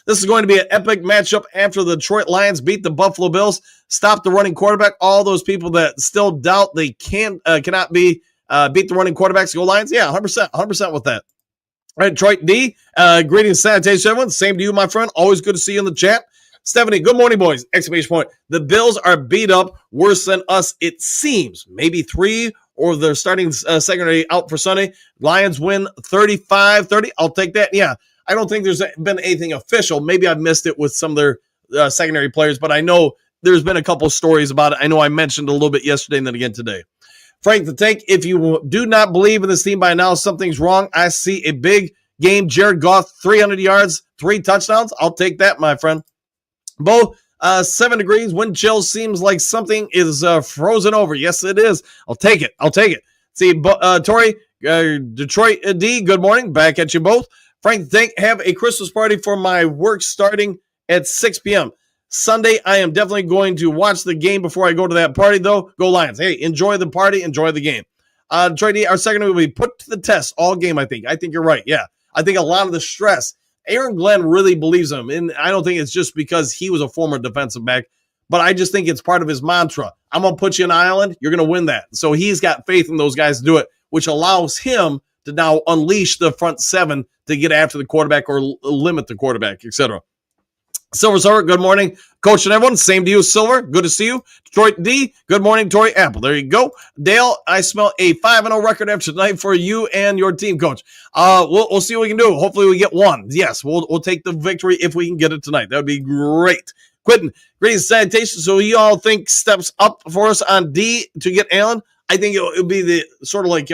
This is going to be an epic matchup after the Detroit Lions beat the Buffalo Bills, stop the running quarterback. All those people that still doubt they cannot beat the running quarterbacks, go Lions. Yeah, 100% with that. All right, Detroit D, greetings, sanitation, everyone. Same to you, my friend. Always good to see you in the chat. Stephanie, good morning, boys. Exclamation point. The Bills are beat up worse than us, it seems. Maybe 3 or they're starting secondary out for Sunday. Lions win 35-30. I'll take that. Yeah. I don't think there's been anything official. Maybe I've missed it with some of their secondary players, but I know there's been a couple stories about it. I know I mentioned a little bit yesterday and then again today. Frank the Tank, if you do not believe in this team by now, something's wrong. I see a big game. Jared Goff, 300 yards, 3 touchdowns. I'll take that, my friend. Bo, 7 degrees, wind chill. Seems like something is frozen over. Yes, it is. I'll take it. See, Tori, Detroit D, good morning. Back at you both. Frank, have a Christmas party for my work starting at 6 p.m. Sunday, I am definitely going to watch the game before I go to that party, though. Go Lions. Hey, enjoy the party. Enjoy the game. Detroit, our secondary will be put to the test all game, I think. I think you're right. Yeah. I think a lot of the stress, Aaron Glenn really believes him. And I don't think it's just because he was a former defensive back, but I just think it's part of his mantra. I'm going to put you in Ireland. You're going to win that. So he's got faith in those guys to do it, which allows him to now unleash the front 7 to get after the quarterback or limit the quarterback, etc. Silver, good morning, Coach and everyone. Same to you, Silver. Good to see you. Detroit D, good morning, Tori Apple. There you go. Dale, I smell a 5-0 record after tonight for you and your team, Coach. We'll see what we can do. Hopefully we get 1. Yes, we'll take the victory if we can get it tonight. That would be great. Quentin, great sanitation. So you all think steps up for us on D to get Allen? I think it'll be the sort of like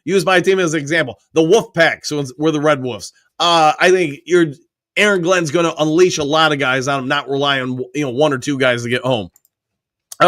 Use my team as an example. The Wolf Pack, so we're the Red Wolves. I think Aaron Glenn's going to unleash a lot of guys on him, not rely on one or two guys to get home.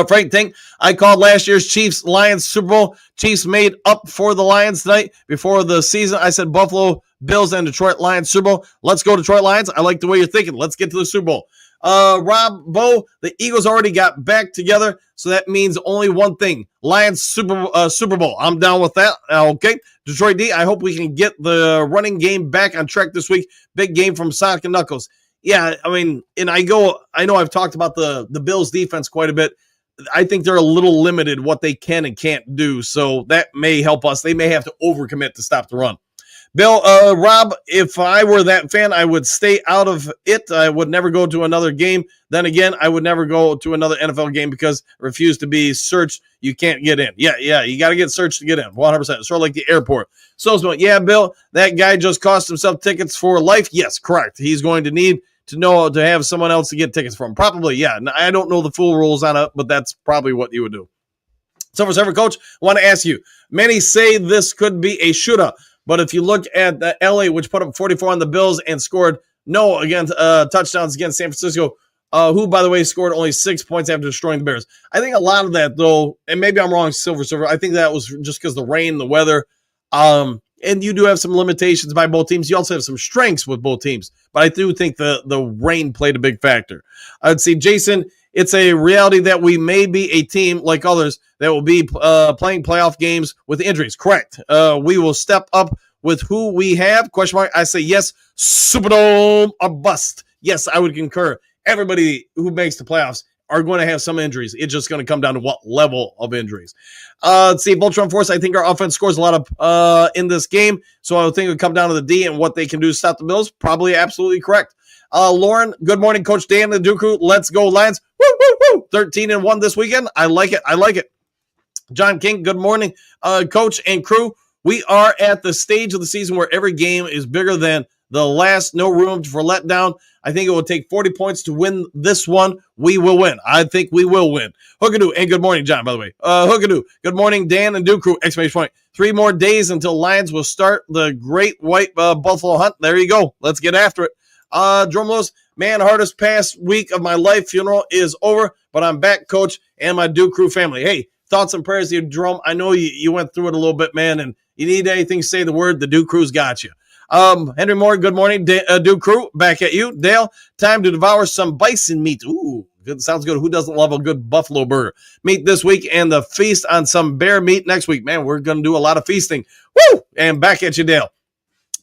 Frank Tink, I called last year's Chiefs-Lions Super Bowl. Chiefs made up for the Lions tonight. Before the season, I said Buffalo Bills and Detroit Lions Super Bowl. Let's go Detroit Lions. I like the way you're thinking. Let's get to the Super Bowl. Rob Bo, the Eagles already got back together, so that means only one thing. Lions Super Bowl. I'm down with that. Okay. Detroit D, I hope we can get the running game back on track this week. Big game from Sonic and Knuckles. Yeah, I mean, and I know I've talked about the Bills defense quite a bit. I think they're a little limited what they can and can't do, so that may help us. They may have to overcommit to stop the run. Bill, Rob, if I were that fan, I would stay out of it. I would never go to another game. Then again, I would never go to another NFL game because I refuse to be searched. You can't get in. Yeah, you got to get searched to get in, 100%. Sort of like the airport. So, yeah, Bill, that guy just cost himself tickets for life. Yes, correct. He's going to need to have someone else to get tickets from. Probably, yeah. I don't know the full rules on it, but that's probably what you would do. Silver Server Coach, I want to ask you, many say this could be a shootout, but if you look at the LA, which put up 44 on the Bills and scored touchdowns against San Francisco, who, by the way, scored only 6 points after destroying the Bears. I think a lot of that, though, and maybe I'm wrong, Silver Server, I think that was just because the rain, the weather, and you do have some limitations by both teams. You also have some strengths with both teams. But I do think the rain played a big factor. I'd say, Jason, it's a reality that we may be a team like others that will be playing playoff games with injuries. Correct. We will step up with who we have. Question mark. I say yes. Superdome or bust. Yes, I would concur. Everybody who makes the playoffs are going to have some injuries. It's just going to come down to what level of injuries. Let's see, Voltron Force, I think our offense scores a lot of in this game, so I would think it would come down to the D and what they can do to stop the Bills. Probably absolutely correct. Lauren, good morning, Coach Dan and the Dooku. Let's go, Lions. Woo, woo, woo. 13-1 this weekend. I like it. John King, good morning, Coach and crew. We are at the stage of the season where every game is bigger than the last, no room for letdown. I think it will take 40 points to win this one. We will win. I think we will win. Hookadoo, and good morning, John, by the way. Hookadoo, good morning, Dan and Duke Crew, exclamation point. 3 more days until Lions will start the great white buffalo hunt. There you go. Let's get after it. Drumlos, man, hardest past week of my life. Funeral is over, but I'm back, Coach, and my Duke Crew family. Hey, thoughts and prayers to you, Drum. I know you went through it a little bit, man, and you need anything, say the word. The Duke Crew's got you. Henry Moore, good morning. Duke Crew, back at you. Dale, time to devour some bison meat. Ooh, good, sounds good. Who doesn't love a good buffalo burger? Meat this week and the feast on some bear meat next week. Man, we're going to do a lot of feasting. Woo! And back at you, Dale.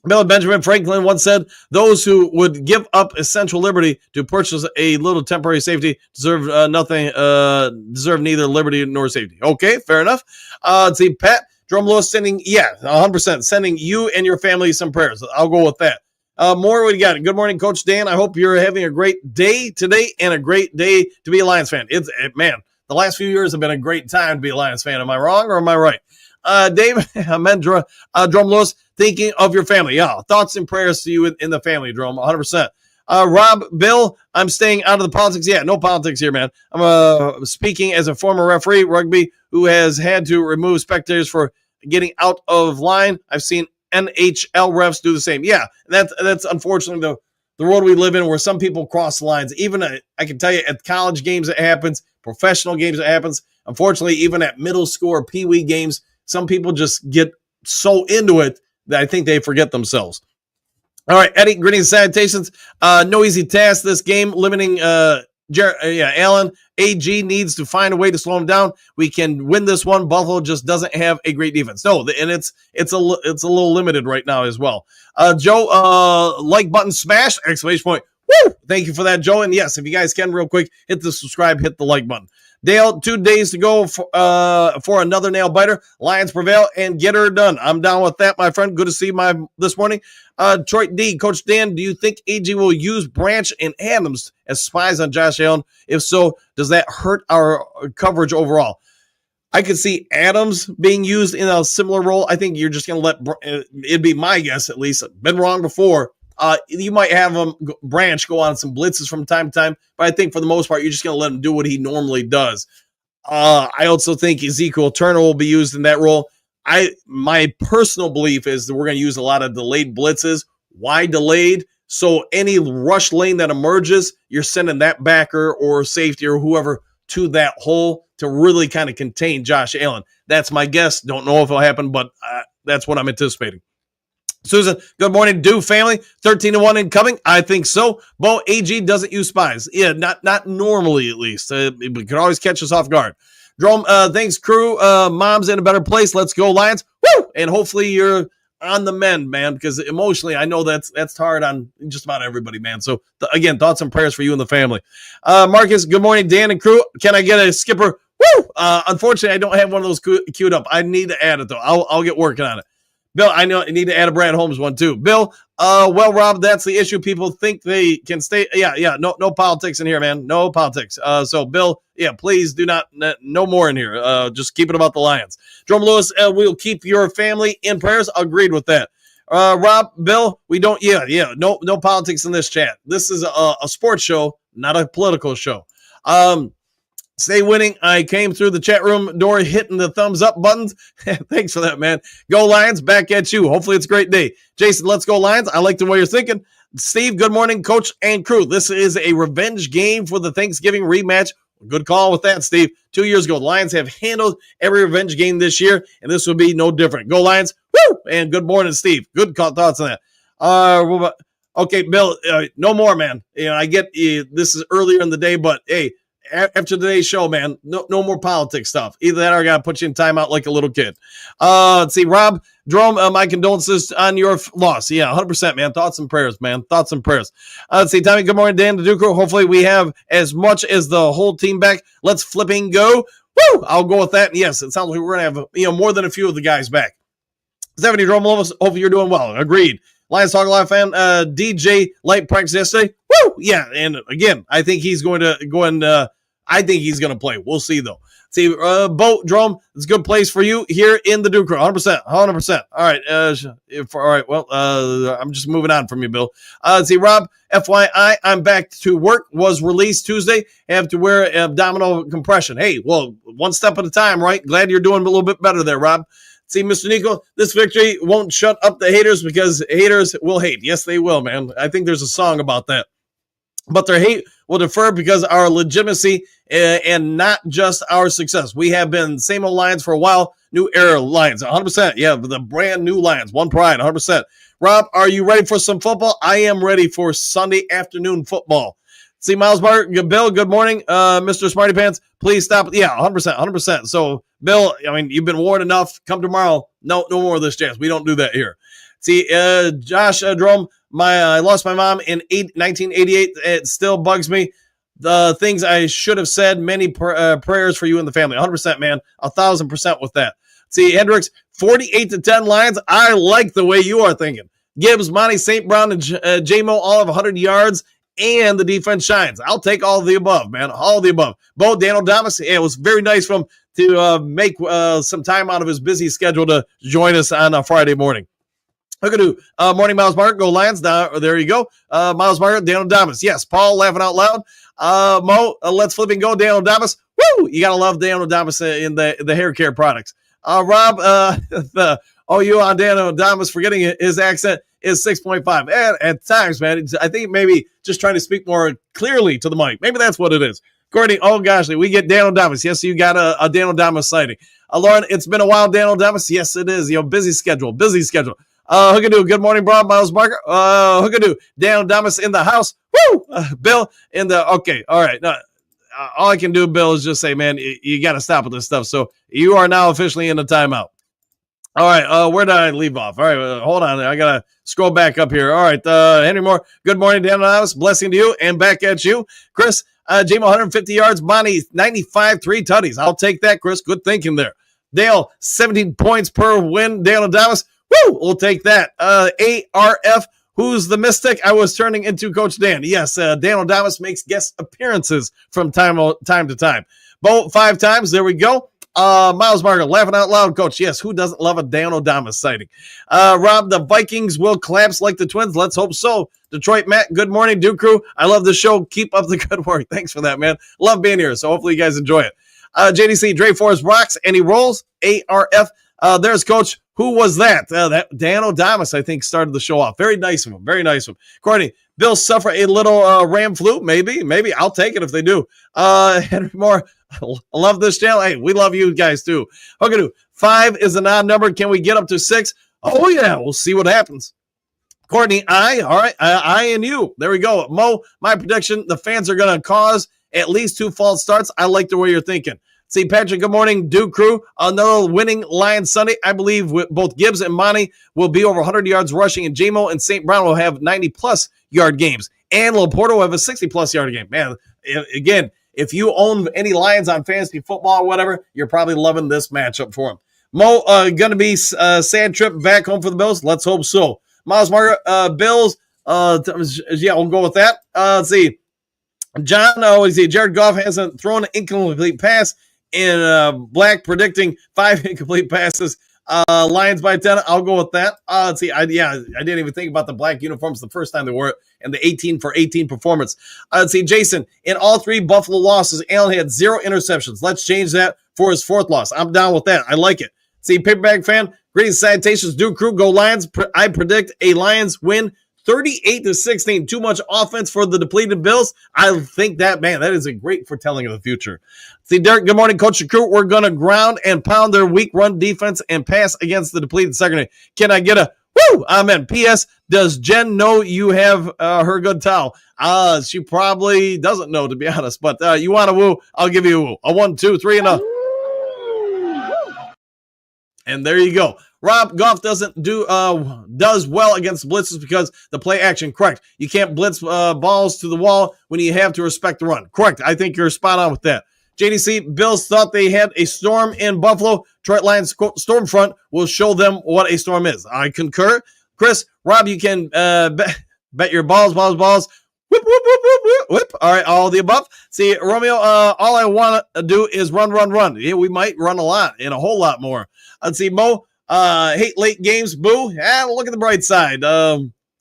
Bill Benjamin Franklin once said, those who would give up essential liberty to purchase a little temporary safety deserve neither liberty nor safety. Okay, fair enough. Let's see, Pat. Drumlow sending, 100%, sending you and your family some prayers. I'll go with that. More, what do you got? Good morning, Coach Dan. I hope you're having a great day today and a great day to be a Lions fan. Man, the last few years have been a great time to be a Lions fan. Am I wrong or am I right? Dave Amendra, Drumlos, thinking of your family. Yeah, thoughts and prayers to you in the family, Drum, 100%. Rob, Bill, I'm staying out of the politics. Yeah, no politics here, man. I'm speaking as a former referee, rugby, who has had to remove spectators for getting out of line. I've seen NHL refs do the same. Yeah, that's unfortunately the world we live in, where some people cross the lines. Even I can tell you at college games it happens, professional games it happens. Unfortunately, even at middle school or pee-wee games, some people just get so into it that I think they forget themselves. All right, Eddie, greetings, salutations. No easy task this game, limiting Allen. AG needs to find a way to slow him down. We can win this one. Buffalo just doesn't have a great defense. No, and it's a little limited right now as well. Joe, like button smash, exclamation point. Woo! Thank you for that, Joe. And yes, if you guys can real quick, hit the subscribe, hit the like button. Dale, 2 days to go for another nail biter. Lions prevail and get her done. I'm down with that, my friend. Good to see you this morning. Detroit D, Coach Dan, do you think AG will use Branch and Adams as spies on Josh Allen? If so, does that hurt our coverage overall? I could see Adams being used in a similar role. I think you're just going to let it'd be my guess, at least. Been wrong before. You might have Branch go on some blitzes from time to time, but I think for the most part, you're just going to let him do what he normally does. I also think Ezekiel Turner will be used in that role. My personal belief is that we're going to use a lot of delayed blitzes. Why delayed? So any rush lane that emerges, you're sending that backer or safety or whoever to that hole to really kind of contain Josh Allen. That's my guess. Don't know if it'll happen, but that's what I'm anticipating. Susan, good morning, Dew family. 13-1 incoming. I think so. Bo, AG doesn't use spies. Yeah, not normally at least. It could always catch us off guard. Jerome, thanks, crew. Mom's in a better place. Let's go, Lions. Woo! And hopefully you're on the mend, man, because emotionally, I know that's hard on just about everybody, man. So, again, thoughts and prayers for you and the family. Marcus, good morning, Dan and crew. Can I get a skipper? Woo! Unfortunately, I don't have one of those queued up. I need to add it, though. I'll get working on it. Bill, I know I need to add a Brad Holmes one, too. Bill, well, Rob, that's the issue. People think they can stay. Yeah. No politics in here, man. No politics. So, Bill, yeah, please do not, no more in here. Just keep it about the Lions. Jerome Lewis, we'll keep your family in prayers. Agreed with that. Rob, Bill, we don't, no politics in this chat. This is a sports show, not a political show. Stay winning. I came through the chat room door hitting the thumbs up buttons. Thanks for that, man. Go Lions. Back at you. Hopefully it's a great day. Jason, let's go Lions. I like the way you're thinking. Steve, good morning, coach and crew. This is a revenge game for the Thanksgiving rematch. Good call with that, Steve. 2 years ago, the Lions have handled every revenge game this year, and this will be no different. Go Lions. Woo! And good morning, Steve. Good thoughts on that. Okay, Bill, no more, man. I get this is earlier in the day, but hey, after today's show, man, no more politics stuff. Either that or I got to put you in timeout like a little kid. Let's see, Rob, Jerome, my condolences on your loss. Yeah, 100%, man. Thoughts and prayers, man. Thoughts and prayers. Let's see, Tommy, good morning, Dan, the Duke. Hopefully we have as much as the whole team back. Let's flipping go. Woo! I'll go with that. And yes, it sounds like we're going to have more than a few of the guys back. Stephanie, Jerome, hopefully you're doing well. Agreed. Lions Talk Live fan, DJ Light practice yesterday. Woo! Yeah, and again, I think he's going to go and I think he's going to play. We'll see, though. See, Bo, Jerome, it's a good place for you here in the Duke Crew. 100%. All right. All right. Well, I'm just moving on from you, Bill. See, Rob, FYI, I'm back to work. Was released Tuesday. Have to wear abdominal compression. Hey, well, one step at a time, right? Glad you're doing a little bit better there, Rob. See, Mr. Nico, this victory won't shut up the haters because haters will hate. Yes, they will, man. I think there's a song about that. But their hate will defer because our legitimacy and not just our success. We have been same old Lions for a while. New era Lions, 100%. Yeah, the brand new Lions, one pride, 100%. Rob, are you ready for some football? I am ready for Sunday afternoon football. See, Miles Barker, Bill, good morning. Mr. Smarty Pants, please stop. Yeah, 100%. So, Bill, I mean, you've been warned enough. Come tomorrow. No more of this jazz. We don't do that here. See, Josh Drum, I lost my mom in 1988. It still bugs me. The things I should have said, many prayers for you and the family. 100%, man. 1,000% with that. See, Hendricks, 48-10 Lions. I like the way you are thinking. Gibbs, Monty, St. Brown, and J-Mo all have 100 yards, and the defense shines. I'll take all of the above, man. All of the above. Bo, Dan O'Damas, it was very nice for him to make some time out of his busy schedule to join us on a Friday morning. Hookadoo. Morning, Miles Martin. Go Lions. There you go. Miles Martin, Dan O'Damas. Yes, Paul laughing out loud. Mo, let's flip and go. Dan O'Damas. Woo! You got to love Dan O'Damas in the hair care products. Rob, the OU on Dan O'Damas, forgetting his accent, is 6.5. At times, man, I think maybe just trying to speak more clearly to the mic. Maybe that's what it is. Courtney, oh gosh, we get Dan O'Damas. Yes, you got a Dan O'Damas sighting. Lauren, it's been a while, Dan O'Damas. Yes, it is. Busy schedule. Hookadoo, good morning, Bob, Miles Barker. Hookadoo, Dan O'Damas in the house. Woo! Bill in the, okay, all right. No, all I can do, Bill, is just say, man, you got to stop with this stuff. So you are now officially in the timeout. All right, where did I leave off? All right, hold on. I got to scroll back up here. All right, Henry Moore, good morning, Dan O'Damas. Blessing to you and back at you. Chris, J-Mo, 150 yards. Bonnie, 95, 3 tutties. I'll take that, Chris. Good thinking there. Dale, 17 points per win. Dan O'Damas. Woo! We'll take that. ARF, who's the mystic? I was turning into Coach Dan. Yes, Dan O'Damas makes guest appearances from time to time. Bo, 5 times. There we go. Miles Margaret, laughing out loud, Coach. Yes, who doesn't love a Dan O'Damas sighting? Rob, the Vikings will collapse like the Twins. Let's hope so. Detroit, Matt, good morning, Duke Crew. I love the show. Keep up the good work. Thanks for that, man. Love being here, so hopefully you guys enjoy it. JDC, Dre Forrest rocks, and he rolls. ARF, There's Coach. Who was that? That Dan O'Damas, I think, started the show off. Very nice of him. Very nice of him. Courtney, Bills suffer a little Ram flu. Maybe. I'll take it if they do. Henry Moore, I love this channel. Hey, we love you guys too. Okay, 5 is an odd number. Can we get up to 6? Oh, yeah. We'll see what happens. Courtney, I. All right. I and you. There we go. Mo, my prediction, the fans are going to cause at least 2 false starts. I like the way you're thinking. See, Patrick, good morning. Duke crew, another winning Lions Sunday. I believe both Gibbs and Monty will be over 100 yards rushing, and J-Mo and St. Brown will have 90-plus yard games. And Laporta will have a 60-plus yard game. Man, again, if you own any Lions on fantasy football or whatever, you're probably loving this matchup for them. Mo, going to be a sad trip back home for the Bills? Let's hope so. Miles Margaret, Bills, yeah, we'll go with that. Let's see. John, Jared Goff hasn't thrown an incomplete pass. In Black predicting 5 incomplete passes. Lions by 10. I'll go with that. Let's see. I didn't even think about the black uniforms the first time they wore it and the 18 for 18 performance. Let's see. Jason, in all 3 Buffalo losses, Allen had 0 interceptions. Let's change that for his 4th loss. I'm down with that. I like it. See, Paperback fan, greetings, salutations, Duke crew, go Lions. I predict a Lions win 38-16. Too much offense for the depleted Bills. I think that is a great foretelling of the future. See, Derek, good morning, Coach Recruit. We're going to ground and pound their weak run defense and pass against the depleted secondary. Can I get a woo? Amen. P.S. Does Jen know you have her good towel? She probably doesn't know, to be honest. But you want a woo? I'll give you a woo. A 1, 2, 3, and a. And there you go. Rob, Goff does well against blitzes because the play action. Correct. You can't blitz balls to the wall when you have to respect the run. Correct. I think you're spot on with that. JDC, Bills thought they had a storm in Buffalo. Detroit Lions storm front will show them what a storm is. I concur. Chris, Rob, you can bet your balls. Whip, whip, whip, whip, whip, whip. All right, all the above. See, Romeo, all I want to do is run. Yeah, we might run a lot and a whole lot more. Let's see, Mo, hate late games, boo. Yeah, look at the bright side.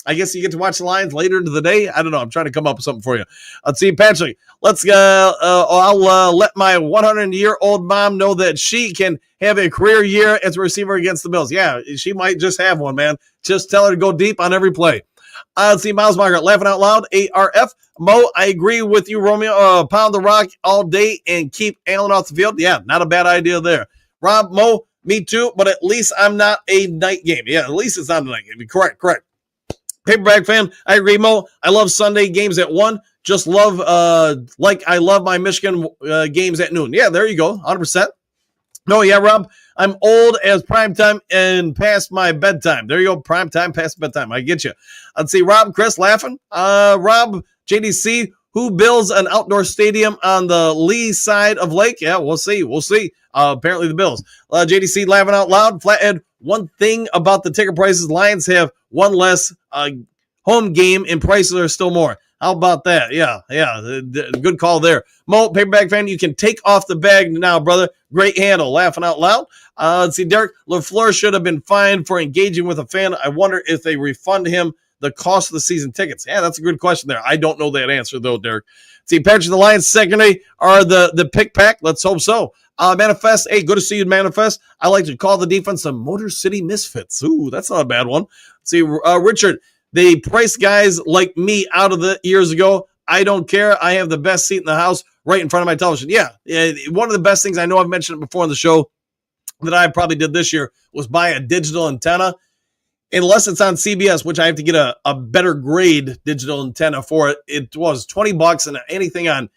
I guess you get to watch the Lions later into the day. I don't know. I'm trying to come up with something for you. Let's see, Patrick. I'll let my 100-year-old mom know that she can have a career year as a receiver against the Bills. Yeah, she might just have one, man. Just tell her to go deep on every play. Let's see, Miles Margaret, laughing out loud, ARF. Mo, I agree with you, Romeo. Pound the rock all day and keep Allen off the field. Yeah, not a bad idea there. Rob, Mo, me too, but at least I'm not a night game. Yeah, at least it's not a night game. Correct. Paperback fan, I agree, Mo. I love Sunday games at 1. Just love, like I love my Michigan games at noon. Yeah, there you go, 100%. No, yeah, Rob, I'm old as primetime and past my bedtime. There you go, primetime, past bedtime. I get you. Let's see, Rob, Chris laughing. Rob, JDC, who builds an outdoor stadium on the lee side of lake? Yeah, we'll see. Apparently the Bills. JDC laughing out loud. Flathead, one thing about the ticket prices, Lions have one less home game and prices are still more. How about that? Yeah. Good call there. Mo, Paperback fan, you can take off the bag now, brother. Great handle. Laughing out loud. Let's see, Derek. LaFleur should have been fined for engaging with a fan. I wonder if they refund him the cost of the season tickets. Yeah, that's a good question there. I don't know that answer, though, Derek. See, Patrick, the Lions secondary are the pick pack. Let's hope so. Manifest. Hey, good to see you, Manifest. I like to call the defense the Motor City Misfits. Ooh, that's not a bad one. See, Richard, they priced guys like me out of the years ago. I don't care. I have the best seat in the house right in front of my television. Yeah, one of the best things, I know I've mentioned it before on the show, that I probably did this year was buy a digital antenna. Unless it's on CBS, which I have to get a better grade digital antenna for it. It was $20, and anything on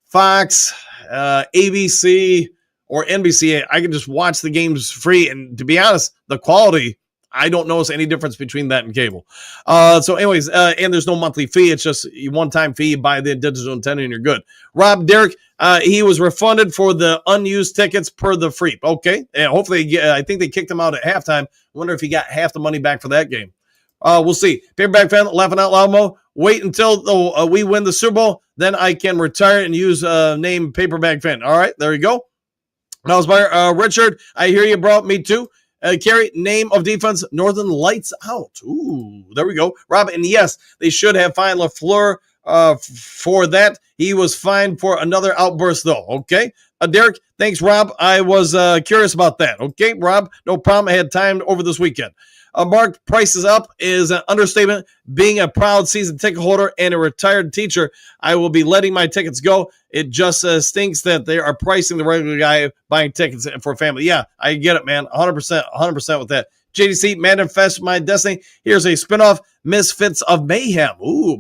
Fox, ABC, or NBC, I can just watch the games free. And to be honest, the quality, I don't notice any difference between that and cable. So anyways, and there's no monthly fee. It's just a one-time fee. You buy the digital antenna and you're good. Rob, Derek, he was refunded for the unused tickets per the free. Okay. And hopefully, I think they kicked him out at halftime. I wonder if he got half the money back for that game. We'll see. Paperback fan, laughing out loud, Mo. Wait until we win the Super Bowl. Then I can retire and use name Paperback fan. All right. There you go. Now, Richard, I hear you, bro. Me too. Kerry, name of defense, Northern Lights Out. Ooh, there we go. Rob, and yes, they should have fined LaFleur for that. He was fined for another outburst, though. Okay. Derek, thanks, Rob. I was curious about that. Okay, Rob, no problem. I had time over this weekend. Mark, prices up is an understatement. Being a proud season ticket holder and a retired teacher, I will be letting my tickets go. It just stinks that they are pricing the regular guy buying tickets for family. Yeah, I get it, man. 100% with that. JDC, Manifest My Destiny. Here's a spinoff, Misfits of Mayhem. Ooh,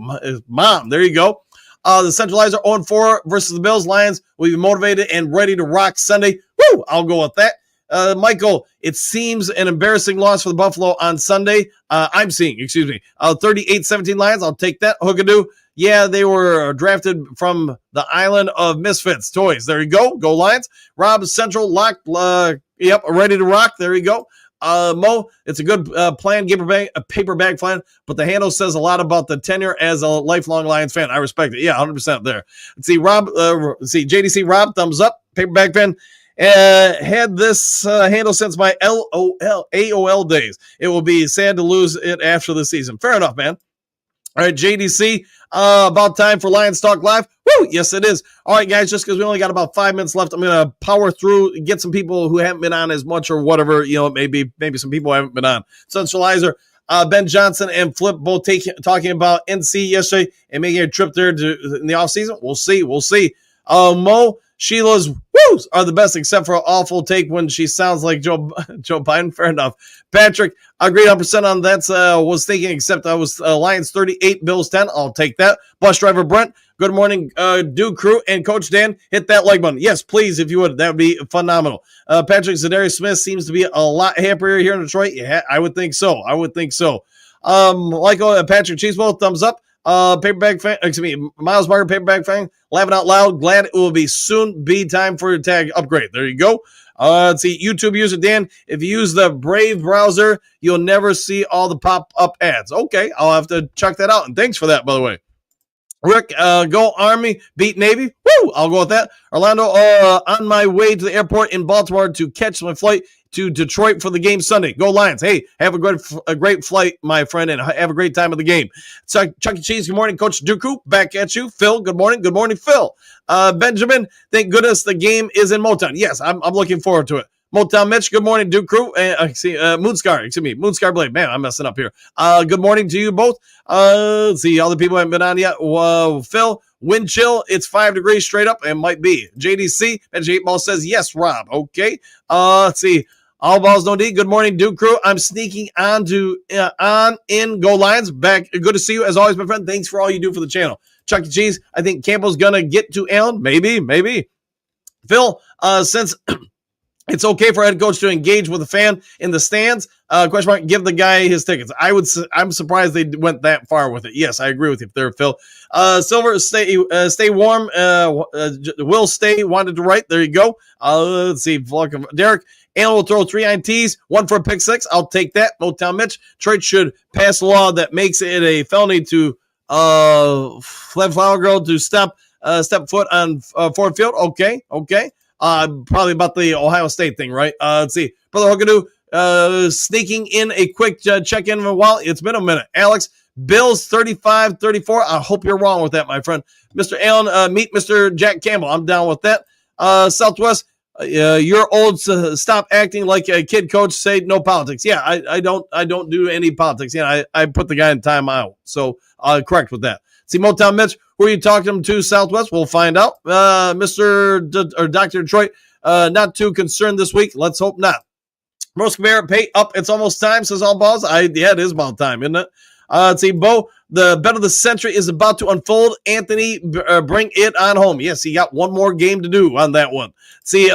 mom, there you go. The Centralizer 0-4 versus the Bills. Lions will be motivated and ready to rock Sunday. Woo, I'll go with that. Michael, it seems an embarrassing loss for the Buffalo on Sunday. 38-17 Lions. I'll take that. Hookadoo. Yeah, they were drafted from the island of Misfits Toys. There you go. Go Lions. Rob, Central locked. Yep, ready to rock. There you go. Mo, it's a good plan, paper bag plan, but the handle says a lot about the tenure as a lifelong Lions fan. I respect it. Yeah, 100% there. Let's see, Rob. JDC Rob, thumbs up. Paper bag fan. Had this handle since my AOL days. It will be sad to lose it after the season. Fair enough, man. All right, JDC, about time for Lions Talk Live. Woo! Yes, it is. All right, guys, just because we only got about 5 minutes left, I'm going to power through, get some people who haven't been on as much or whatever, maybe some people haven't been on. Centralizer, Ben Johnson and Flip both talking about NC yesterday and making a trip there in the offseason. We'll see. Mo, Sheila's woos are the best, except for an awful take when she sounds like Joe Biden. Fair enough. Patrick, I agree 100% on that. Was thinking, except I was Lions 38, Bills 10. I'll take that. Bus driver Brent, good morning, Duke crew and Coach Dan. Hit that like button. Yes, please, if you would. That would be phenomenal. Patrick, Zadarius Smith seems to be a lot happier here in Detroit. Yeah, I would think so. Patrick Cheeseball, thumbs up. Paperback fan, Miles Barker, paperback fan, laughing out loud. Glad it will soon be time for your tag upgrade. There you go. Let's see, YouTube user Dan, if you use the Brave browser, you'll never see all the pop-up ads. Okay, I'll have to check that out. And thanks for that, by the way. Rick, go Army, beat Navy. Woo! I'll go with that. Orlando, on my way to the airport in Baltimore to catch my flight to Detroit for the game Sunday. Go Lions. Hey, have a great flight, my friend, and have a great time of the game. Chuck E. Cheese, good morning. Coach Dooku, back at you. Phil, good morning. Good morning, Phil. Benjamin, thank goodness the game is in Motown. Yes, I'm looking forward to it. Motown Mitch, good morning, Duke Crew. Moonscar Blade. Man, I'm messing up here. Good morning to you both. Let's see, other people haven't been on yet. Phil, wind chill, it's 5 degrees straight up, and might be. JDC, Magic 8 Ball says, yes, Rob. Okay. Let's see. All balls, no D. Good morning, Duke Crew. I'm sneaking on in. Go Lions. Back. Good to see you, as always, my friend. Thanks for all you do for the channel. Chuck E. Cheese, I think Campbell's going to get to Allen. Maybe. Phil, since... it's okay for a head coach to engage with a fan in the stands. Question mark, give the guy his tickets. I'm surprised they went that far with it. Yes, I agree with you there, Phil. Silver, stay warm. Will stay, wanted to write. There you go. Let's see. Derek, Allen will throw 3 INTs, 1 for a pick 6. I'll take that. Motown Mitch. Detroit should pass a law that makes it a felony to Flower Girl to step foot on Ford Field. Okay. Probably about the Ohio State thing, right? Let's see. Brother Hookadoo, sneaking in a quick check-in of a while. It's been a minute. Alex, Bills 35-34. I hope you're wrong with that, my friend. Mr. Allen, meet Mr. Jack Campbell. I'm down with that. Southwest, you're old. So stop acting like a kid coach. Say no politics. Yeah, I don't do any politics. Yeah, I put the guy in timeout. So correct with that. See, Motown Mitch, who are you talking to, Southwest? We'll find out. Dr. Detroit, not too concerned this week. Let's hope not. Most Bear, pay up. It's almost time, says All Balls. Yeah, it is about time, isn't it? Let's see, Bo, the bet of the century is about to unfold. Anthony, bring it on home. Yes, he got one more game to do on that one. See,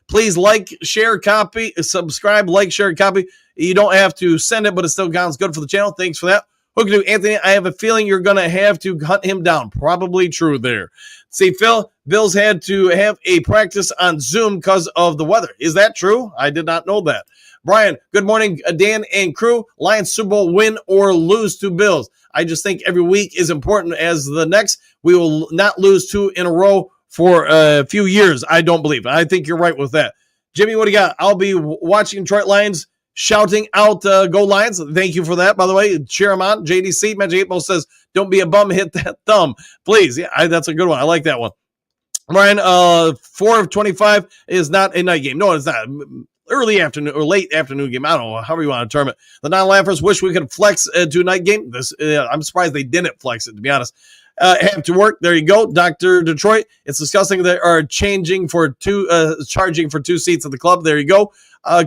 please like, share, copy, subscribe, like, share, copy. You don't have to send it, but it still counts good for the channel. Thanks for that. Hookadoo, Anthony, I have a feeling you're going to have to hunt him down. Probably true there. See, Phil, Bills had to have a practice on Zoom because of the weather. Is that true? I did not know that. Brian, good morning, Dan and crew. Lions Super Bowl win or lose to Bills. I just think every week is important as the next. We will not lose 2 in a row for a few years, I don't believe. I think you're right with that. Jimmy, what do you got? I'll be watching Detroit Lions shouting out Go Lions. Thank you for that, by the way. Cheer them on. JDC, Magic 8 Ball says, don't be a bum, hit that thumb. Please. Yeah, that's a good one. I like that one. Brian, 4 of 25 is not a night game. No, it's not. Early afternoon or late afternoon game. I don't know, however you want to term it. The non-laughers wish we could flex to a night game. I'm surprised they didn't flex it, to be honest. Have to work. There you go. Dr. Detroit. It's disgusting they are charging for 2 seats at the club. There you go.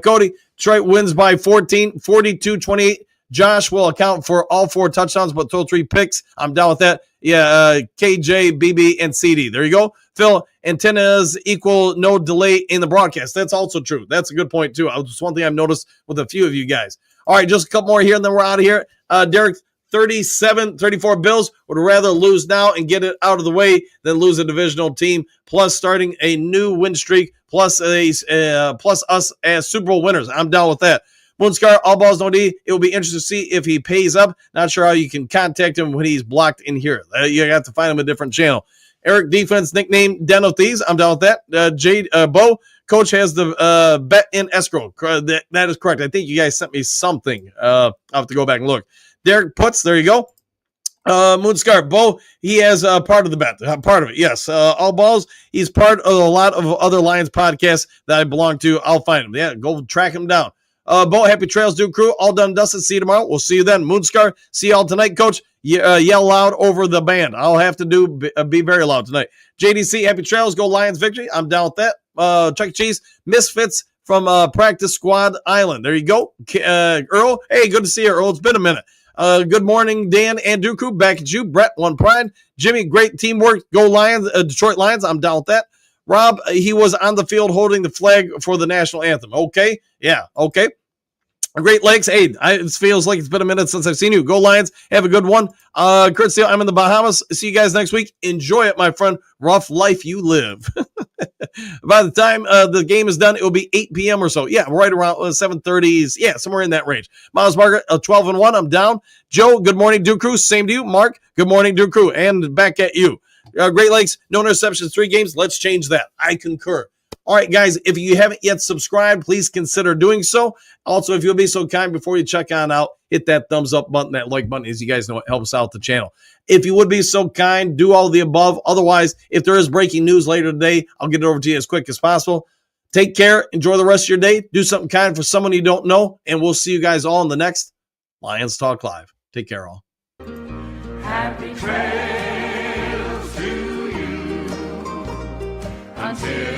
Cody, Detroit wins by 14, 42-28. Josh will account for all 4 touchdowns, but throw 3 picks. I'm down with that. Yeah, KJ, BB, and CD. There you go. Phil, antennas equal no delay in the broadcast. That's also true. That's a good point, too. That's one thing I've noticed with a few of you guys. All right, just a couple more here, and then we're out of here. Derek, 37-34 Bills would rather lose now and get it out of the way than lose a divisional team, plus starting a new win streak, plus us as Super Bowl winners. I'm down with that. Moonscar, all balls, no D. It will be interesting to see if he pays up. Not sure how you can contact him when he's blocked in here. You have to find him a different channel. Eric, defense nickname Den of Thieves. I'm down with that. Bo, coach has the bet in escrow. That is correct. I think you guys sent me something. I'll have to go back and look. Derek Putz, there you go. Moonscar, Bo, he has part of the bet. Part of it, yes. All balls, he's part of a lot of other Lions podcasts that I belong to. I'll find him. Yeah, go track him down. Bo, happy trails, Duke Crew. All done, dusted. See you tomorrow. We'll see you then. Moonscar, see y'all tonight, Coach. Yell loud over the band. I'll have to be very loud tonight. JDC, happy trails. Go Lions victory. I'm down with that. Chuck E. Cheese, Misfits from Practice Squad Island. There you go. Earl, hey, good to see you, Earl. It's been a minute. Good morning, Dan and Duke Crew. Back at you. Brett, One Pride. Jimmy, great teamwork. Go Lions. Detroit Lions. I'm down with that. Rob, he was on the field holding the flag for the national anthem. Okay. Yeah. Okay. Great Lakes. Hey, it feels like it's been a minute since I've seen you. Go Lions. Have a good one. Kurt Steele, I'm in the Bahamas. See you guys next week. Enjoy it, my friend. Rough life you live. By the time the game is done, it will be 8 p.m. or so. Yeah, right around 7:30s. Yeah, somewhere in that range. Miles Margaret, 12-1. I'm down. Joe, good morning, Duke Crew. Same to you. Mark, good morning, Duke Crew. And back at you. Great Lakes, no interceptions, 3 games. Let's change that. I concur. All right, guys, if you haven't yet subscribed, please consider doing so. Also, if you'll be so kind, before you check on out, hit that thumbs up button, that like button. As you guys know, it helps out the channel. If you would be so kind, do all the above. Otherwise, if there is breaking news later today, I'll get it over to you as quick as possible. Take care. Enjoy the rest of your day. Do something kind for someone you don't know, and we'll see you guys all in the next Lions Talk Live. Take care, all. Happy trails to you until